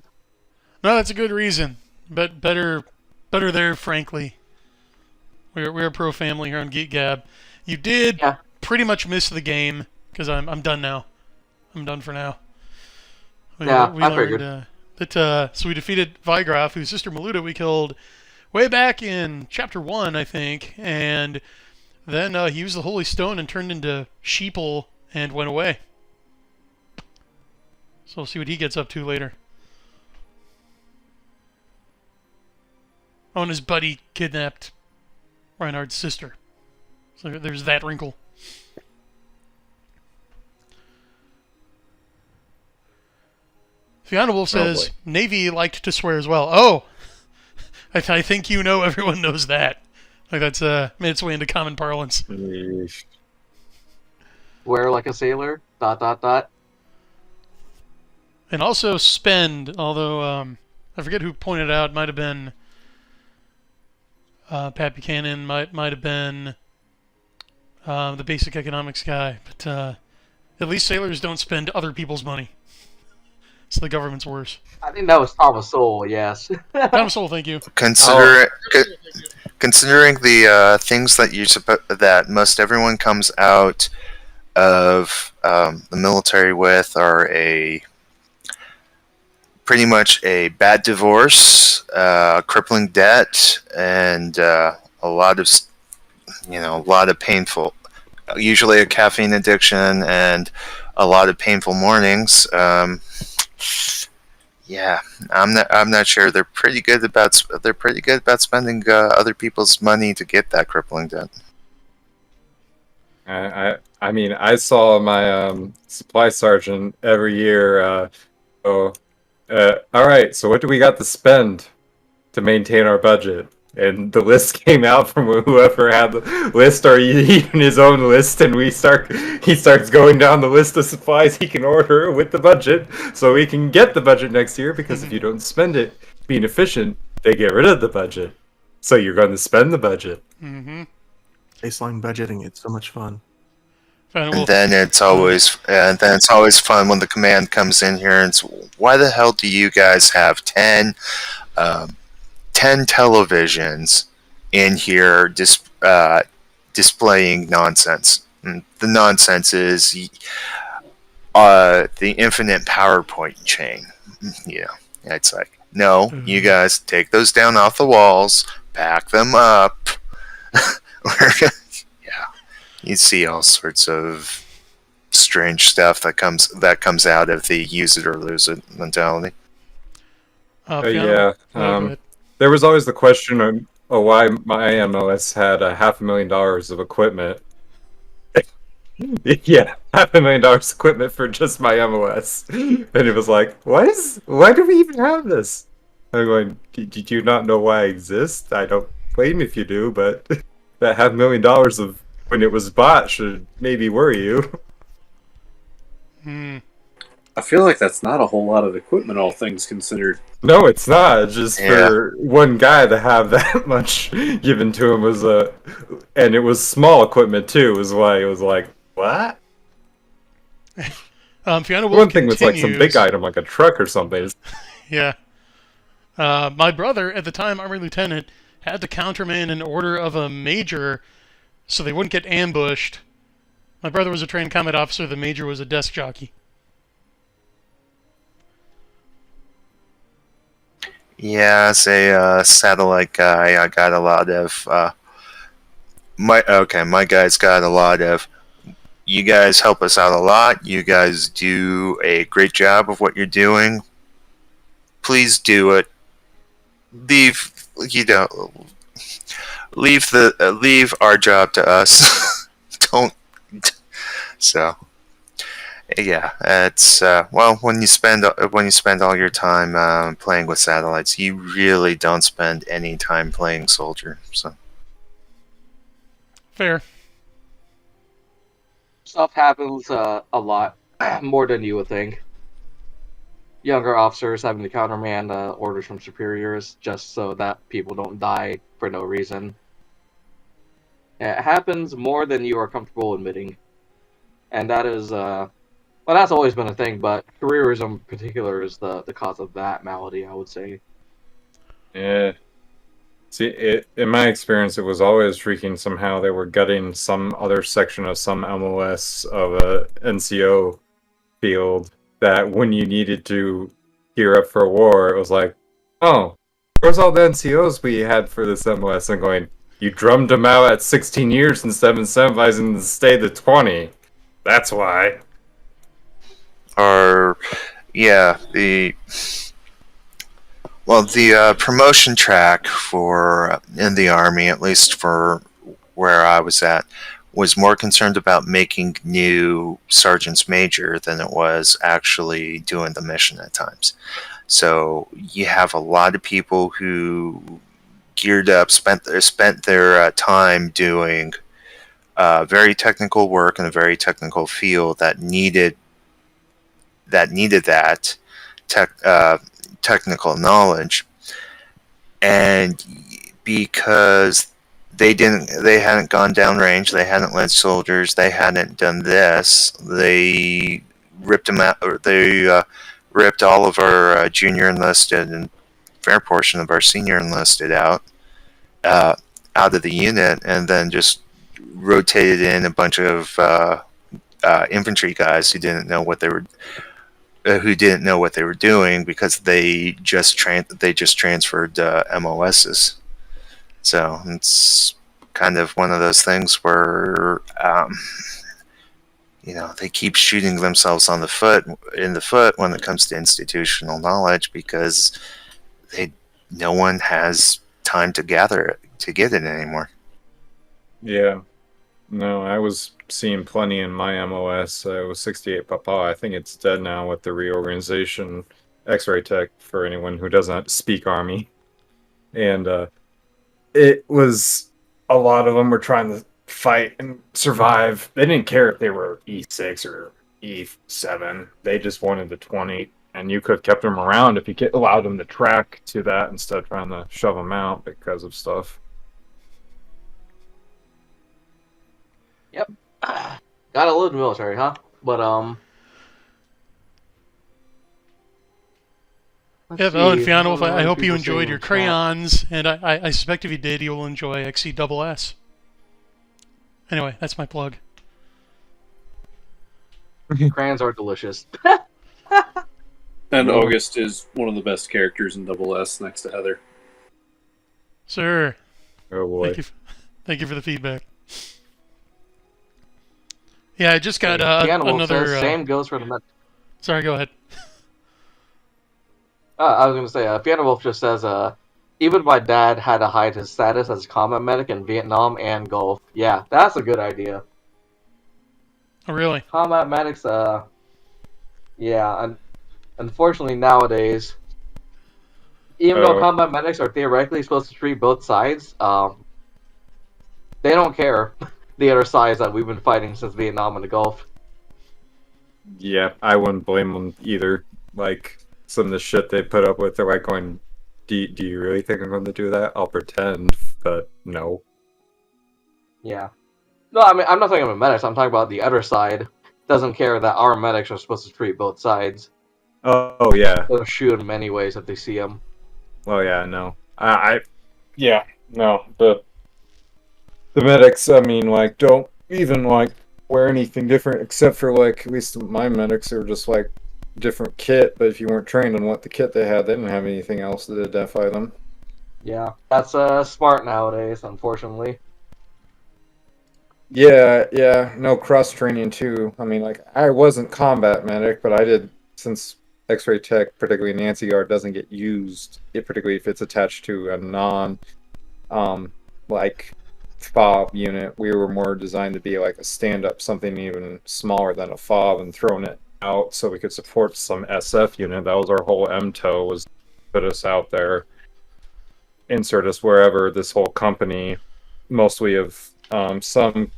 No, that's a good reason. But better there, frankly. We're pro family here on Geek Gab. You did pretty much miss the game because I'm done now. I'm done for now. We figured. So we defeated Vigraf, whose sister Maluda we killed way back in Chapter 1, I think, and then he used the Holy Stone and turned into Sheeple and went away. So we'll see what he gets up to later. Oh, and his buddy kidnapped Reinhardt's sister. So there's that wrinkle. Fiona Wolf says, Navy liked to swear as well. Oh! I think everyone knows that. Like that's made its way into common parlance. Swear like a sailor, ... And also spend, although I forget who pointed out, it might have been Pat Buchanan, might have been the basic economics guy, but at least sailors don't spend other people's money. So the government's worse. I think that was Thomas Sowell, yes. Thomas Sowell, thank you. considering the things that most everyone comes out of the military with are a pretty much a bad divorce, crippling debt, and a lot of painful, usually a caffeine addiction and a lot of painful mornings. Yeah, I'm not sure. They're pretty good about spending other people's money to get that crippling debt. I mean, I saw my supply sergeant every year. All right, so what do we got to spend to maintain our budget? And the list came out from whoever had the list, or even his own list, and he starts going down the list of supplies he can order with the budget, so we can get the budget next year. Because if you don't spend it being efficient, they get rid of the budget. So you're going to spend the budget. Mm-hmm. Baseline budgeting, it's so much fun. And then it's always fun when the command comes in here and it's, why the hell do you guys have 10 televisions in here displaying nonsense? And the nonsense is the infinite PowerPoint chain. It's like, no, you guys take those down off the walls, pack them up. You see all sorts of strange stuff that comes out of the use it or lose it mentality. There was always the question of why my MLS had $500,000 of equipment. Yeah, $500,000 of equipment for just my MLS, and it was like, why do we even have this? I'm going, did you not know why I exist? I don't blame if you do, but that $500,000 of when it was bought should maybe worry you. I feel like that's not a whole lot of equipment, all things considered. No, it's not. Just for one guy to have that much given to him was and it was small equipment too. Was why it was like, what? One thing was like some big item, like a truck or something. Yeah. My brother, at the time, Army Lieutenant, had to countermand an order of a major so they wouldn't get ambushed. My brother was a trained combat officer. The major was a desk jockey. Yeah, as a satellite guy, I got a lot of my guys got a lot of. You guys help us out a lot. You guys do a great job of what you're doing. Please do it. Leave our job to us. Don't. So, yeah, it's when you spend all your time playing with satellites, you really don't spend any time playing soldier. So, fair. Stuff happens a lot more than you would think. Younger officers having to countermand orders from superiors just so that people don't die for no reason. It happens more than you are comfortable admitting. And that is, that's always been a thing, but careerism in particular is the cause of that malady, I would say. Yeah. See, in my experience, it was always freaking somehow they were gutting some other section of some MLS of a NCO field that when you needed to gear up for war, it was like, oh, where's all the NCOs we had for this MLS? And going, you drummed them out at 16 years instead of incentivizing them to stay to 20. That's why. The promotion track in the Army, at least for where I was at, was more concerned about making new sergeants major than it was actually doing the mission at times. So you have a lot of people who geared up, spent their time doing very technical work in a very technical field that needed that technical knowledge, and because they hadn't gone downrange, they hadn't led soldiers, they hadn't done this, they ripped them out, or they ripped all of our junior enlisted and a fair portion of our senior enlisted out of the unit, and then just rotated in a bunch of infantry guys who didn't know what they were who didn't know what they were doing because they just transferred MOSs. So it's kind of one of those things where they keep shooting themselves in the foot when it comes to institutional knowledge because no one has time to gather it to get it anymore. Yeah. No, I was seeing plenty in my MOS. It was 68 Papa. I think it's dead now with the reorganization. X-Ray Tech, for anyone who doesn't speak Army. And it was a lot of them were trying to fight and survive. They didn't care if they were E6 or E7. They just wanted the 20. And you could have kept them around if you allowed them to track to that instead of trying to shove them out because of stuff. Yep. Gotta live in the military, huh? But, Yeah, and Fiona, I hope you enjoyed your crayons, and I suspect if you did, you'll enjoy XCSS. Anyway, that's my plug. Crayons are delicious. And August is one of the best characters in SS next to Heather. Sir. Oh boy. Thank you for the feedback. Yeah, I just got another... same goes for the medic. Sorry, go ahead. I was going to say, Piano Wolf just says, even my dad had to hide his status as a combat medic in Vietnam and Gulf. Yeah, that's a good idea. Oh, really? Combat medics, yeah, and unfortunately nowadays, even though combat medics are theoretically supposed to treat both sides, they don't care the other sides that we've been fighting since Vietnam and the Gulf. Yeah, I wouldn't blame them either. Like, some of the shit they put up with, they're like going, do you really think I'm going to do that? I'll pretend, but no. Yeah. No, I mean, I'm not talking about medics, I'm talking about the other side. Doesn't care that our medics are supposed to treat both sides. Oh yeah. They'll shoot them anyways if they see them. Oh yeah, no. Yeah, no. The medics, I mean, like, don't even, like, wear anything different, except for, like, at least my medics are just, like, different kit, but if you weren't trained on what the kit they had, they didn't have anything else to identify them. Yeah, that's smart nowadays, unfortunately. Yeah, no cross-training, too. I mean, like, I wasn't combat medic, but I did, since X-Ray Tech, particularly Nancy Guard, doesn't get used, particularly if it's attached to a like, FOB unit. We were more designed to be like a stand-up, something even smaller than a FOB, and throwing it out so we could support some SF unit. That was our whole MTO, was put us out there, insert us wherever. This whole company, mostly of some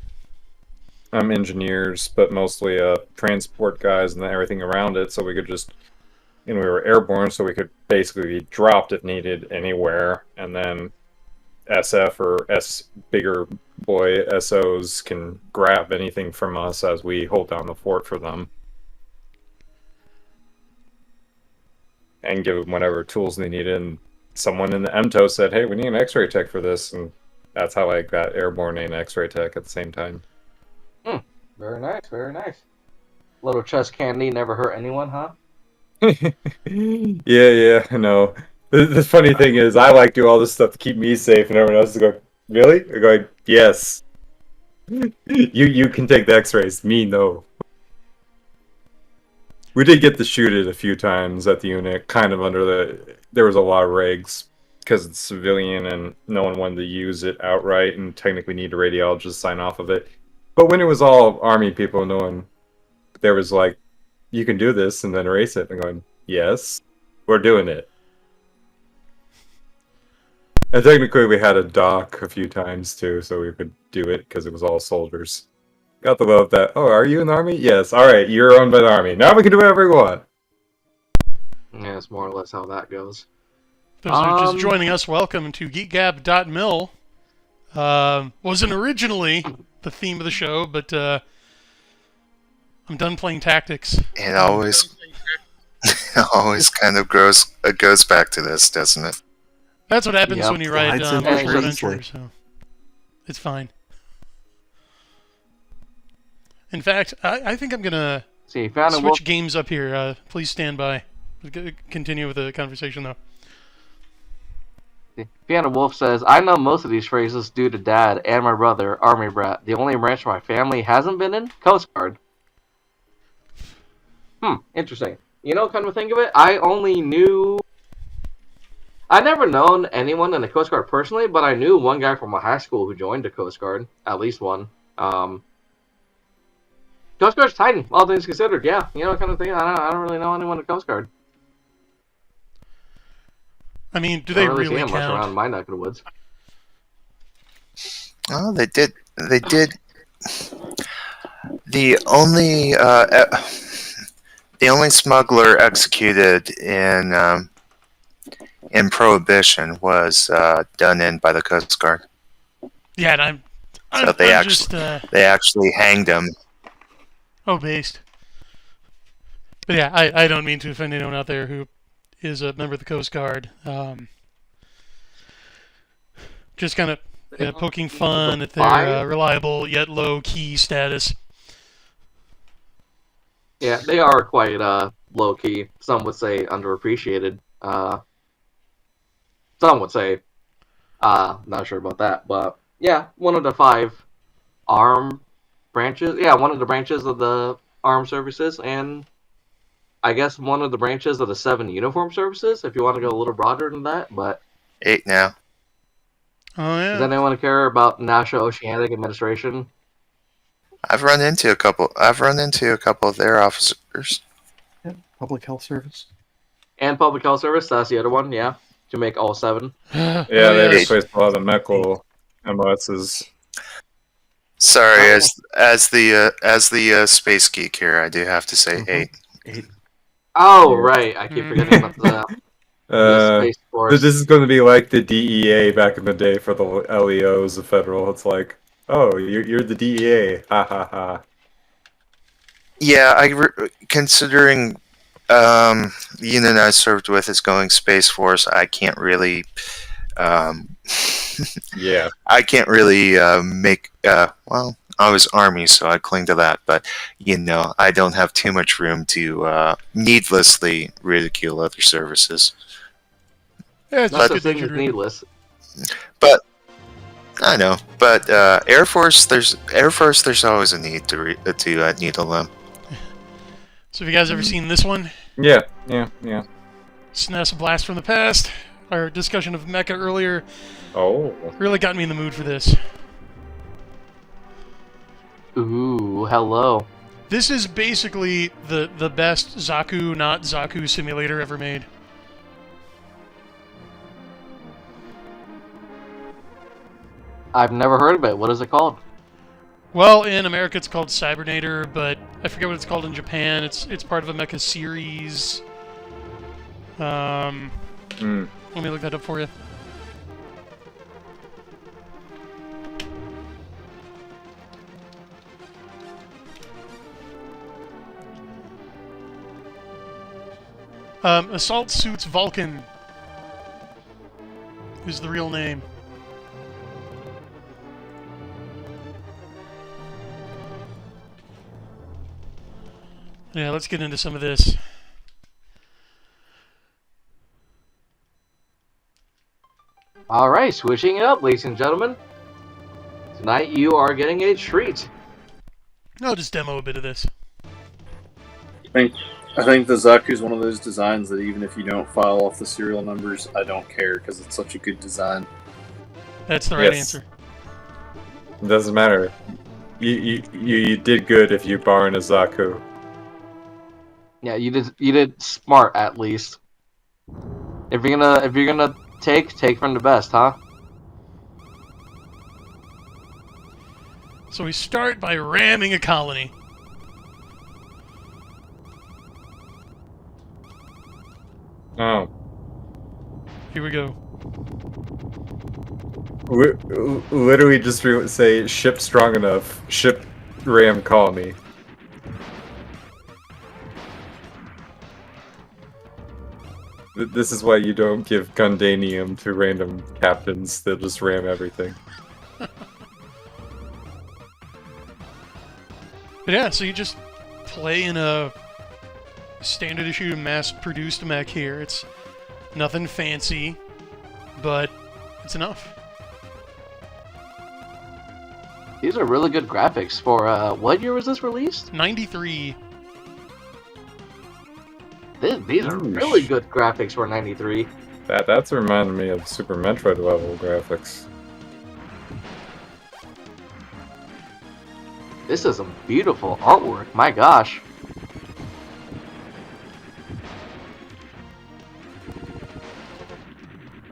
engineers, but mostly transport guys and everything around it, so we could just, we were airborne, so we could basically be dropped if needed anywhere, and then SF or bigger boy SOs can grab anything from us as we hold down the fort for them. And give them whatever tools they needed. And someone in the MTO said, hey, we need an X-ray tech for this. And that's how I got airborne and X-ray tech at the same time. Very nice, very nice. Little chest candy never hurt anyone, huh? Yeah, no. The funny thing is, I like do all this stuff to keep me safe, and everyone else is going, really? They're going, yes. You can take the X-rays, me no. We did get to shoot it a few times at the unit, kind of there was a lot of regs, because it's civilian, and no one wanted to use it outright, and technically need a radiologist to sign off of it. But when it was all Army people, no one, there was like, you can do this, and then erase it, and going, yes, we're doing it. And technically we had a dock a few times too, so we could do it because it was all soldiers. Got to love that. Oh, are you in the Army? Yes. Alright, you're owned by the Army. Now we can do whatever we want. Yeah, that's more or less how that goes. Those who are just joining us, welcome to geekgab.mil. Wasn't originally the theme of the show, but I'm done playing tactics. It always kind of goes back to this, doesn't it? That's what happens when you write Adventure. adventure, so it's fine. In fact, I think I'm gonna See, found a wolf. Switch games up here. Please stand by. Continue with the conversation, though. Fiona Wolf says, I know most of these phrases due to Dad and my brother, Army Brat. The only branch my family hasn't been in? Coast Guard. Interesting. You know, come to think of it, I never known anyone in the Coast Guard personally, but I knew one guy from my high school who joined the Coast Guard. At least one. Coast Guard's tiny, all things considered, yeah. You know, kind of thing. I don't really know anyone in the Coast Guard. I mean, do they really see him much count? around my neck of the woods. Oh, they did. They did. The only smuggler executed in Prohibition was done in by the Coast Guard. Yeah, and So they actually hanged him. Oh, based. But yeah, I don't mean to offend anyone out there who is a member of the Coast Guard. Just kind of poking fun at their reliable yet low-key status. Yeah, they are quite low-key. Some would say underappreciated. Some would say, not sure about that, but yeah, one of the 5 armed branches. Yeah, one of the branches of the armed services, and I guess one of the branches of the 7 uniform services, if you want to go a little broader than that, but... 8 now. Oh, yeah. Does anyone care about National Oceanic Administration? I've run into a couple of their officers. Yeah, Public Health Service. And Public Health Service, that's the other one, yeah. To make all 7. Yeah, they replaced a lot of the Meckel MOSs. Sorry, as the space geek here, I do have to say 8. 8. Oh, right. I keep forgetting about the Space Force. This is going to be like the DEA back in the day for the LEOs of federal. It's like, oh, you're the DEA. Ha ha ha. Yeah, considering the unit I served with is going Space Force, I can't really. Yeah. I can't really make. Well, I was Army, so I cling to that. But I don't have too much room to needlessly ridicule other services. Yeah, it's Not just the good thing that is you're needless. But I know. But Air Force, there's always a need to needle them. So have you guys ever seen this one? Yeah. SNES Blast from the Past. Our discussion of Mecha earlier Oh. really got me in the mood for this. Ooh, hello. This is basically the best Zaku, not Zaku simulator ever made. I've never heard of it. What is it called? Well, in America it's called Cybernator, but I forget what it's called in Japan. It's part of a mecha series. Let me look that up for you. Assault Suits Vulcan is the real name. Yeah, let's get into some of this. Alright, switching it up, ladies and gentlemen. Tonight you are getting a treat. I'll just demo a bit of this. I think the Zaku is one of those designs that even if you don't file off the serial numbers, I don't care because it's such a good design. That's the right Yes. answer. It doesn't matter. You did good if you bar in a Zaku. Yeah, you did smart at least. If you're gonna take from the best, huh? So we start by ramming a colony. Oh. Here we go. We literally just say ship strong enough. Ship ram colony. This is why you don't give Gundanium to random captains. They'll just ram everything. But yeah, so you just play in a standard issue mass-produced mech here. It's nothing fancy, but it's enough. These are really good graphics for, what year was this released? 93. These are really good graphics for 93. That's reminded me of Super Metroid level graphics. This is some beautiful artwork, my gosh.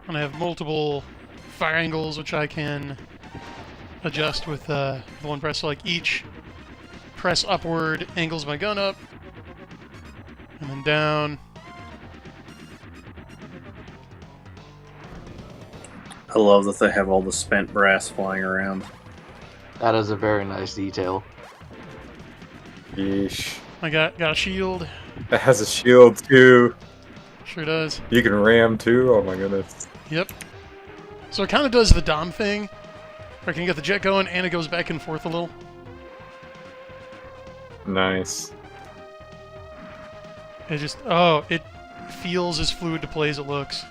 And I have multiple fire angles, which I can adjust with the one press. So like each press upward angles my gun up, and then down. I love that they have all the spent brass flying around. That is a very nice detail. Yeesh. I got a shield. It has a shield too. Sure does. You can ram too. Oh my goodness. Yep. So it kind of does the Dom thing, where I can get the jet going and it goes back and forth a little. Nice. It just, it feels as fluid to play as it looks.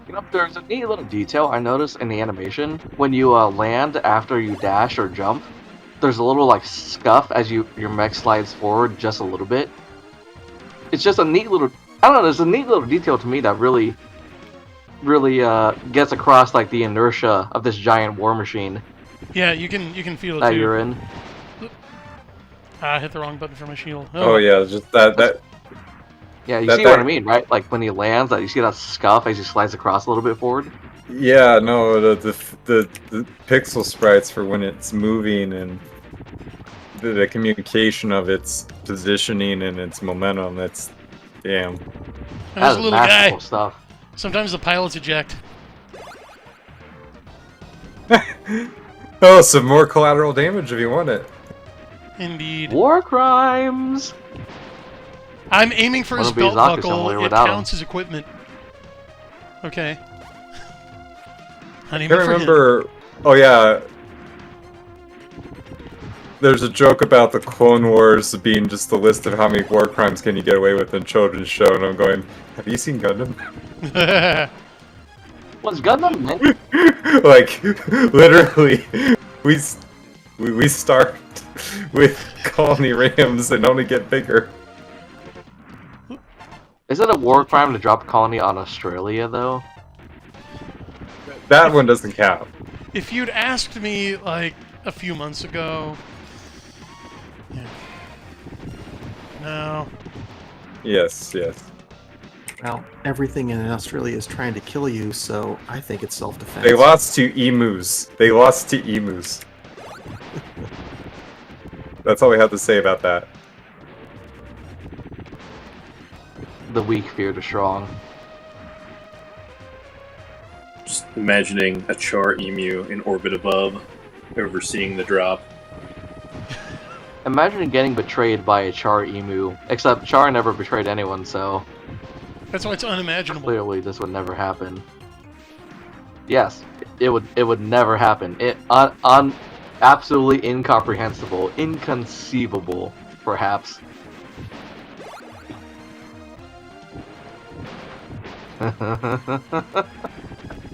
You know, there's a neat little detail I noticed in the animation. When you land after you dash or jump, there's a little like scuff as your mech slides forward just a little bit. It's just a neat little, I don't know, it's a neat little detail to me that really gets across like the inertia of this giant war machine Yeah, you can feel it that too. you're in. I hit the wrong button for my shield. Oh yeah, just that. Yeah, you That- see what that- I mean, right? Like when he lands, that you see that scuff as he slides across a little bit forward. Yeah, no, the pixel sprites for when it's moving and the communication of its positioning and its momentum. That's damn. And That there's is a little guy. masterful stuff. Sometimes the pilots eject. Oh, some more collateral damage if you want it. Indeed. War crimes. I'm aiming for his Wanna be belt Zaku buckle. somewhere It without him. counts as equipment. Okay. I'm I aiming for him. remember. Oh yeah. There's a joke about the Clone Wars being just a list of how many war crimes can you get away with in children's show, and I'm going, have you seen Gundam? Was Gundam meant? Like, literally, we start with colony rams and only get bigger. Is it a war crime to drop a colony on Australia, though? That one doesn't count. If you'd asked me, like, a few months ago... Yeah. No. Yes, yes. Well, everything in Australia is trying to kill you, so I think it's self-defense. They lost to emus. They lost to emus. That's all we have to say about that. The weak fear the strong. Just imagining a Char emu in orbit above, overseeing the drop. Imagine getting betrayed by a Char emu. Except Char never betrayed anyone, so That's why it's unimaginable. clearly this would never happen. Yes, it would never happen. Absolutely incomprehensible, inconceivable, perhaps.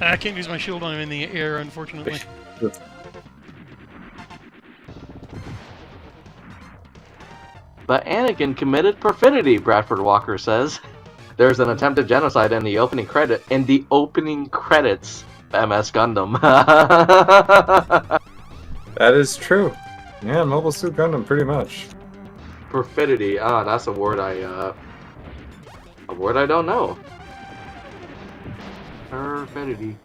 I can't use my shield on him in the air, unfortunately. But Anakin committed perfidy, Bradford Walker says. There's an attempted genocide in the opening credits of MS Gundam. That is true. Yeah, Mobile Suit Gundam, pretty much. Perfidy, that's a word I don't know. Perfidy.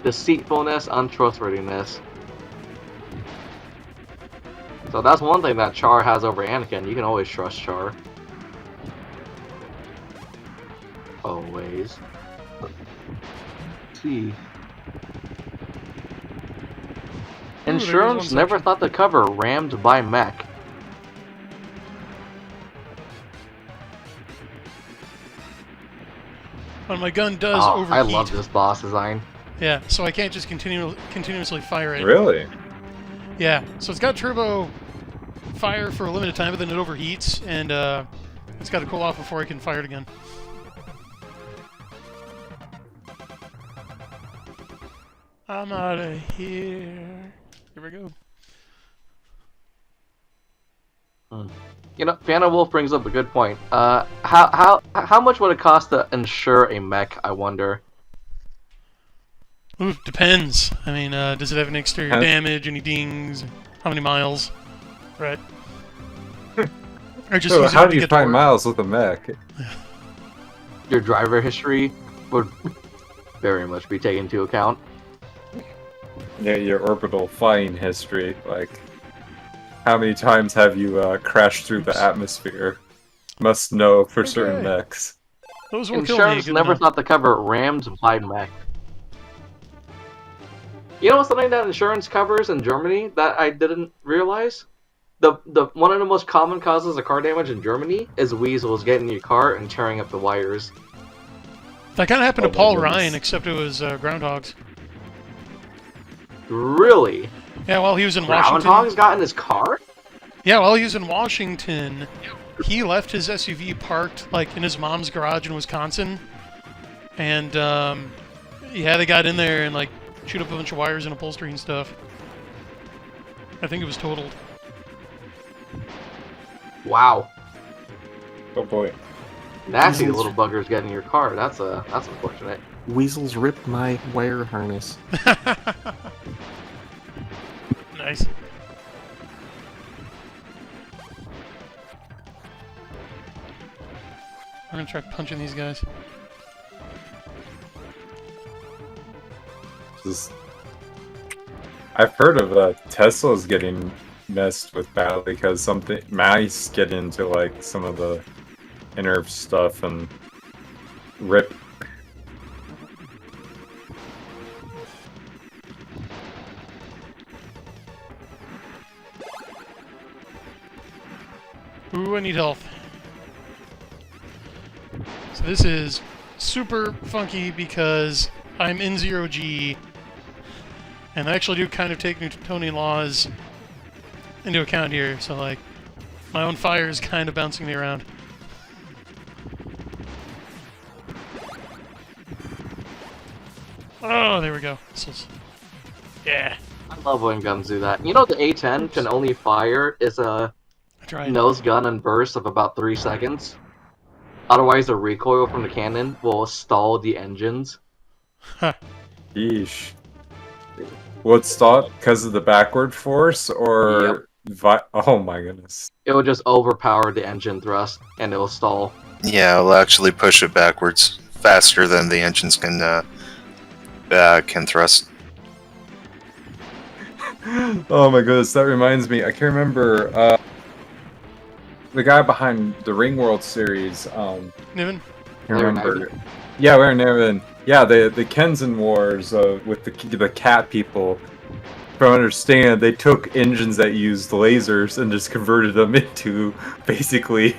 Deceitfulness, untrustworthiness. So that's one thing that Char has over Anakin. You can always trust Char. Always. Let's see. Insurance never thought the cover rammed by mech. But my gun does Oh, overheat. I love this boss design. Yeah, so I can't just continuously fire it. Really? Yeah, so it's got turbo fire for a limited time, but then it overheats, and it's got to cool off before I can fire it again. I'm out of here. Here we go. You know, Piano Wolf brings up a good point. How much would it cost to insure a mech? I wonder. Ooh, depends. I mean, does it have any exterior damage, any dings, how many miles? Right. Or just So use it how to do you get to find work. miles with a mech? Your driver history would very much be taken into account. Yeah, your orbital flying history. Like, how many times have you crashed through the atmosphere? Must know for certain Okay. mechs. Those will kill me. Insurance Good never enough. thought to cover Rams by mech. You know something that insurance covers in Germany that I didn't realize? The one of the most common causes of car damage in Germany is weasels getting in your car and tearing up the wires. That kind of happened Oh to my Paul goodness. Ryan, except it was groundhogs. Really? Yeah, while he was in Washington. Groundhogs got in his car? Yeah, while he was in Washington, he left his SUV parked like in his mom's garage in Wisconsin, and yeah, they got in there and like chewed up a bunch of wires and upholstery and stuff. I think it was totaled. Wow. Oh boy. Nasty Weasels. little buggers getting in your car. That's unfortunate. Weasels ripped my wire harness. Nice. I'm gonna try punching these guys. Just... I've heard of Teslas getting messed with badly because something mice get into like some of the inner stuff and rip. Ooh, I need health. So this is super funky because I'm in 0G, and I actually do kind of take Newtonian laws into account here, so like, my own fire is kind of bouncing me around. Oh, there we go. Yeah, I love when guns do that. You know the A10 can only fire is a I tried. nose gun and burst of about 3 seconds. Otherwise, the recoil from the cannon will stall the engines. Yeesh. What's thought because of the backward force or oh my goodness. It will just overpower the engine thrust and it will stall. Yeah, it'll actually push it backwards faster than the engines can thrust. Oh my goodness, that reminds me. I can't remember the guy behind the Ring World series. Niven? I remember. Yeah, Larry Niven. Yeah, the Kenzen Wars with the cat people. From what I understand, they took engines that used lasers and just converted them into basically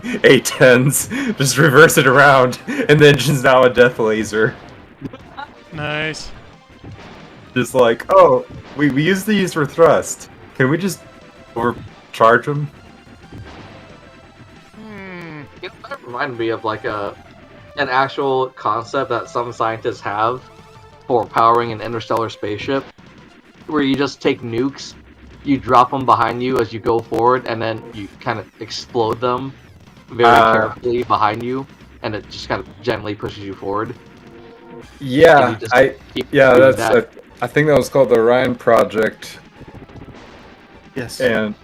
A10s. Just reverse it around, and the engine's now a death laser. Nice. Just like, oh, we used these for thrust. Can we just overcharge them? You know, that reminded me of like an actual concept that some scientists have for powering an interstellar spaceship, where you just take nukes, you drop them behind you as you go forward, and then you kind of explode them very carefully behind you, and it just kind of gently pushes you forward. Yeah, I think that was called the Orion Project, Yes. and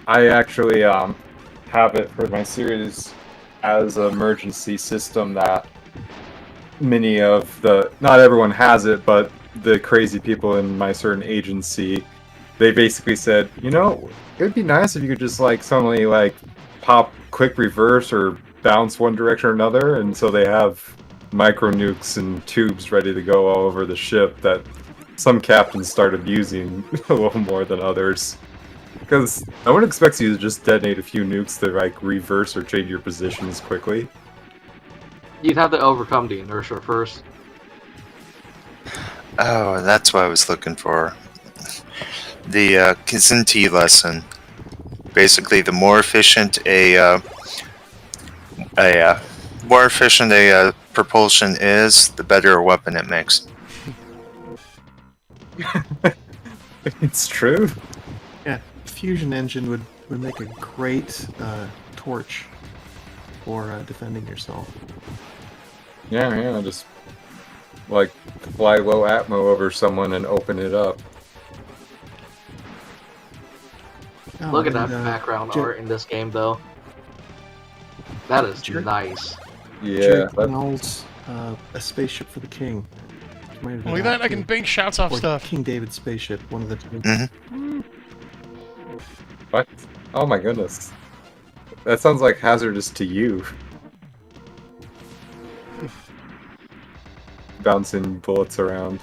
I actually have it for my series as an emergency system that many of not everyone has it, but the crazy people in my certain agency, they basically said, you know, it would be nice if you could just like suddenly like pop quick reverse or bounce one direction or another, and so they have micro nukes and tubes ready to go all over the ship that some captains started using a little more than others. Because no one expects you to just detonate a few nukes to like reverse or change your positions quickly. You'd have to overcome the inertia first. Oh, that's what I was looking for. The Kzinti lesson. Basically, the more efficient a propulsion is, the better a weapon it makes. It's true. Yeah, fusion engine would make a great torch for defending yourself. Yeah, just like fly low atmo over someone and open it up. Oh, Look at and, that background Jer- art in this game, though. That is Jer- nice. Yeah, Jared that, Knowles, A Spaceship for the King. Might have been Look at that! I too. can bank shouts off Or stuff. King David's Spaceship, one of the two. what? Oh my goodness. That sounds like hazardous to you. Bouncing bullets around.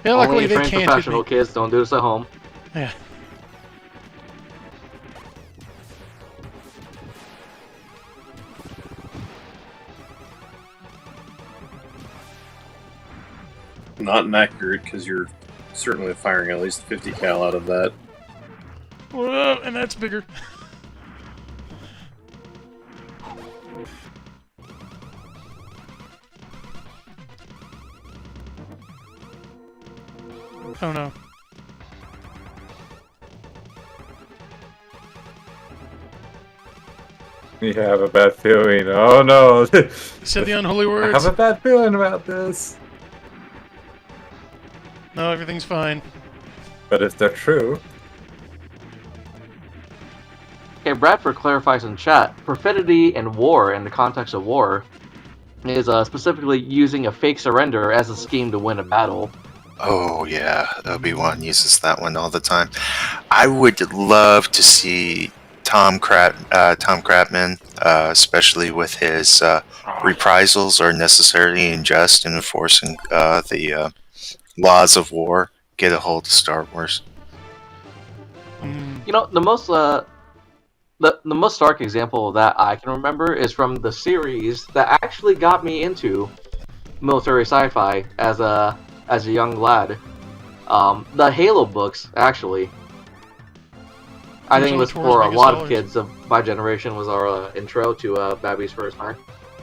Yeah, luckily Only they trained can't hit professional me. kids don't do this at home. Yeah. Not inaccurate, because you're certainly firing at least 50 cal out of that. Whoa, and that's bigger. Oh no. You have a bad feeling. Oh no! Said the unholy I words. have a bad feeling about this. No, everything's fine. But if they're true, Okay, Bradford clarifies in chat, perfidy and war in the context of war is specifically using a fake surrender as a scheme to win a battle. Oh yeah, Obi-Wan uses that one all the time. I would love to see Tom Kratman, especially with his reprisals are necessarily unjust in enforcing the laws of war, get a hold of Star Wars. You know, the most stark example that I can remember is from the series that actually got me into military sci-fi as a young lad. The Halo books, actually. I think it was for a lot of kids of my generation was our intro to Babby's First Time.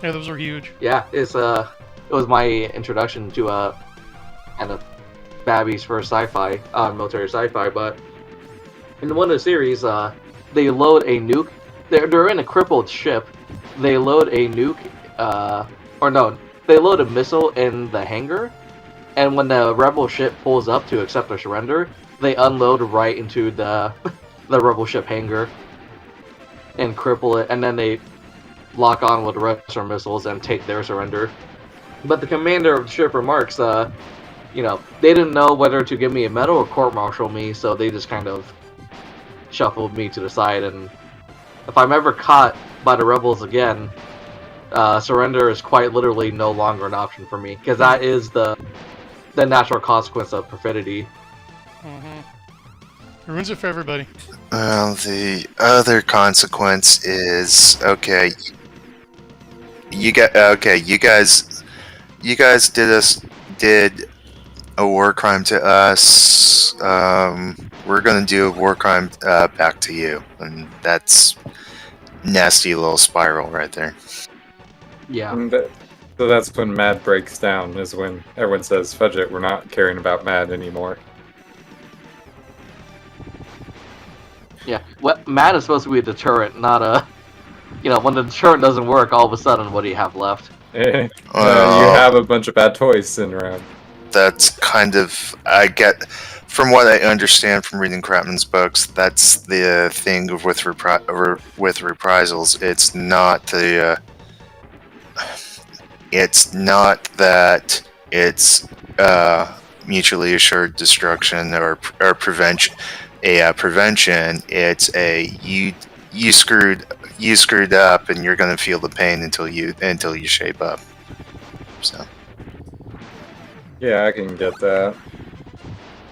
Yeah, those were huge. Yeah, it was my introduction to kind of Babby's first sci-fi, military sci-fi. But in one of the series, they load a nuke. They're in a crippled ship. They load a nuke, they load a missile in the hangar. And when the rebel ship pulls up to accept their surrender, they unload right into the rebel ship hangar and cripple it, and then they lock on with the rest of their missiles and take their surrender. But the commander of the ship remarks, they didn't know whether to give me a medal or court-martial me, so they just kind of shuffled me to the side. And if I'm ever caught by the rebels again, surrender is quite literally no longer an option for me, because that is the natural consequence of perfidy. Ruins it for everybody. Well, the other consequence is you guys did a war crime to us. We're gonna do a war crime back to you, and that's nasty little spiral right there. Yeah. So that's when Mad breaks down, is when everyone says, fudge it, we're not caring about Mad anymore. Yeah, Mad is supposed to be a deterrent, not a... when the deterrent doesn't work, all of a sudden, what do you have left? You have a bunch of bad toys sitting around. That's kind of, I get, from what I understand from reading Kratman's books, that's the thing with reprisals. It's not that it's mutually assured destruction or prevention. Prevention. It's you screwed up, and you're gonna feel the pain until you shape up. So. Yeah, I can get that.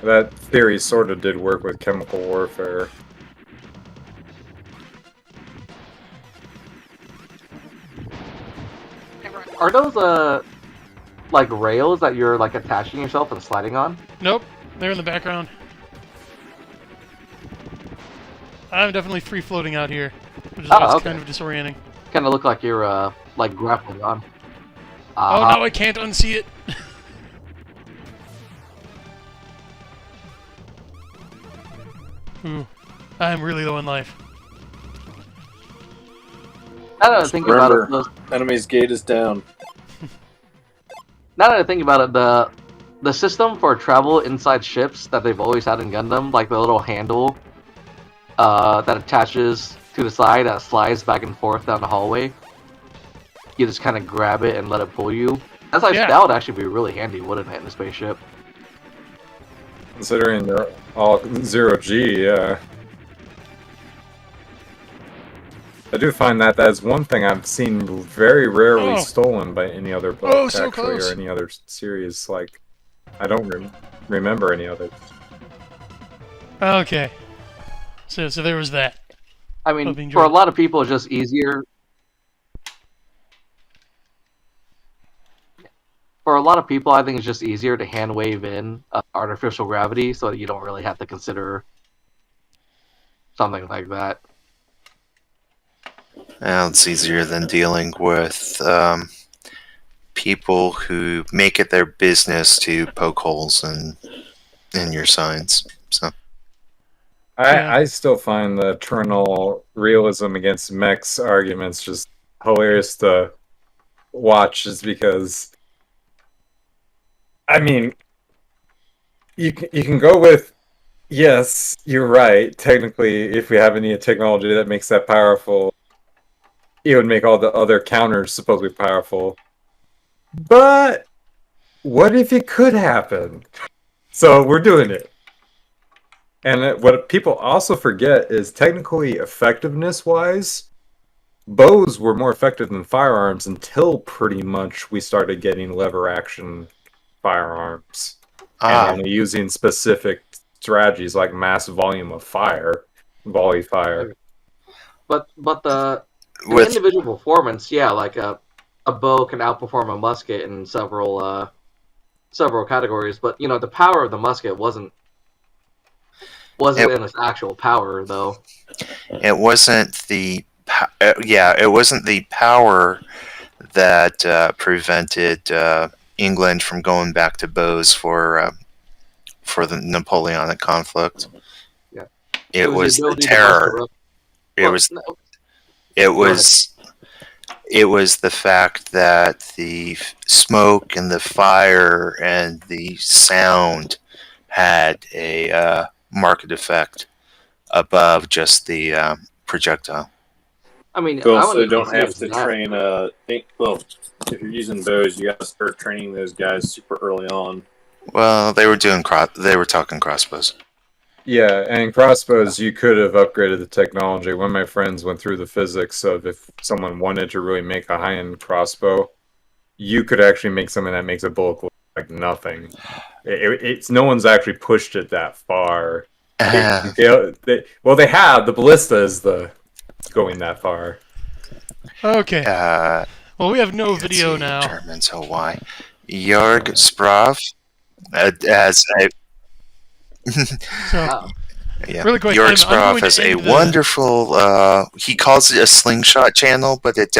That theory sort of did work with chemical warfare. Are those like rails that you're like attaching yourself and sliding on? Nope, they're in the background. I'm definitely free floating out here, which is why it's okay. kind of disorienting. Kind of look like you're like grappling on. Oh, now I can't unsee it. Ooh, I'm really low in life. Now that I think about it, Enemy's gate is down. now that I think about it, the system for travel inside ships that they've always had in Gundam, like the little handle that attaches to the side that slides back and forth down the hallway. You just kind of grab it and let it pull you. That would actually be really handy, wouldn't it, in a spaceship? Considering they're all 0G, yeah. I do find that that's one thing I've seen very rarely stolen by any other book, so actually, close. or any other series. Like, I don't remember any others. Okay. So there was that. I mean, for a lot of people, it's just easier. For a lot of people, I think it's just easier to hand wave in artificial gravity so that you don't really have to consider something like that. Well, it's easier than dealing with people who make it their business to poke holes in your signs. So I still find the eternal realism against mechs arguments just hilarious to watch, just because, I mean, you can go with, yes, you're right, technically, if we have any technology that makes that powerful, it would make all the other counters supposedly powerful. But what if it could happen? So we're doing it. And what people also forget is, technically, effectiveness-wise, bows were more effective than firearms until pretty much we started getting lever-action firearms. And only using specific strategies like mass volume of fire, volley fire. But the individual performance, like a bow can outperform a musket in several categories. But the power of the musket wasn't in its actual power, though. It wasn't the it wasn't the power that prevented England from going back to bows for the Napoleonic conflict. Yeah, it was the terror. It was the fact that the smoke and the fire and the sound had a marked effect above just the projectile. I mean, so you don't have to train. Well, if you're using bows, you got to start training those guys super early on. Well, they were talking crossbows. Yeah, and crossbows, you could have upgraded the technology. One of my friends went through the physics of, if someone wanted to really make a high-end crossbow, you could actually make something that makes a bullet look like nothing. It's no one's actually pushed it that far. They have. The ballista is going that far. Okay. Well, we have no video now. German, so why? Jörg Sprav as a... Really quick, Jörg Sprav has a wonderful... he calls it a slingshot channel, but it...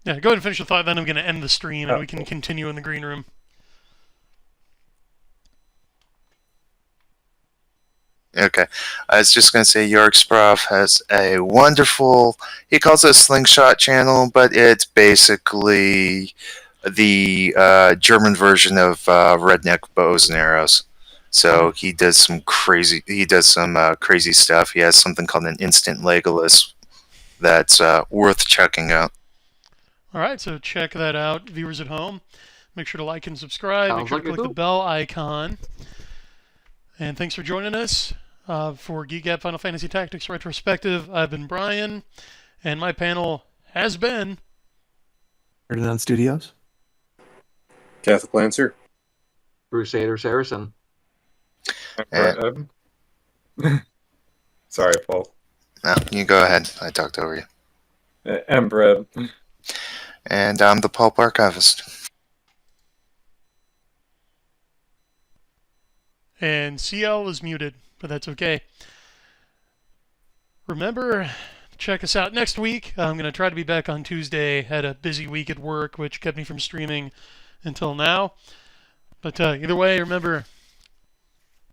Yeah, go ahead and finish the thought, then I'm going to end the stream, and we can continue in the green room. Okay. I was just going to say Jörg Sprav has a wonderful... He calls it a slingshot channel, but it's basically the German version of redneck bows and arrows. So he does some crazy stuff. He has something called an instant Legolas that's worth checking out. All right, so check that out, viewers at home. Make sure to like and subscribe. Make sure to click the bell icon. And thanks for joining us for Geek Final Fantasy Tactics Retrospective. I've been Brian, and my panel has been... Ferdinand Studios. Catholic Lancer. Crusader Saracen. Sorry, Paul. No, you go ahead. I talked over you. And Brad. And I'm the Pulp Archivist. And CL is muted, but that's okay. Remember, check us out next week. I'm going to try to be back on Tuesday. Had a busy week at work, which kept me from streaming until now. But either way, remember,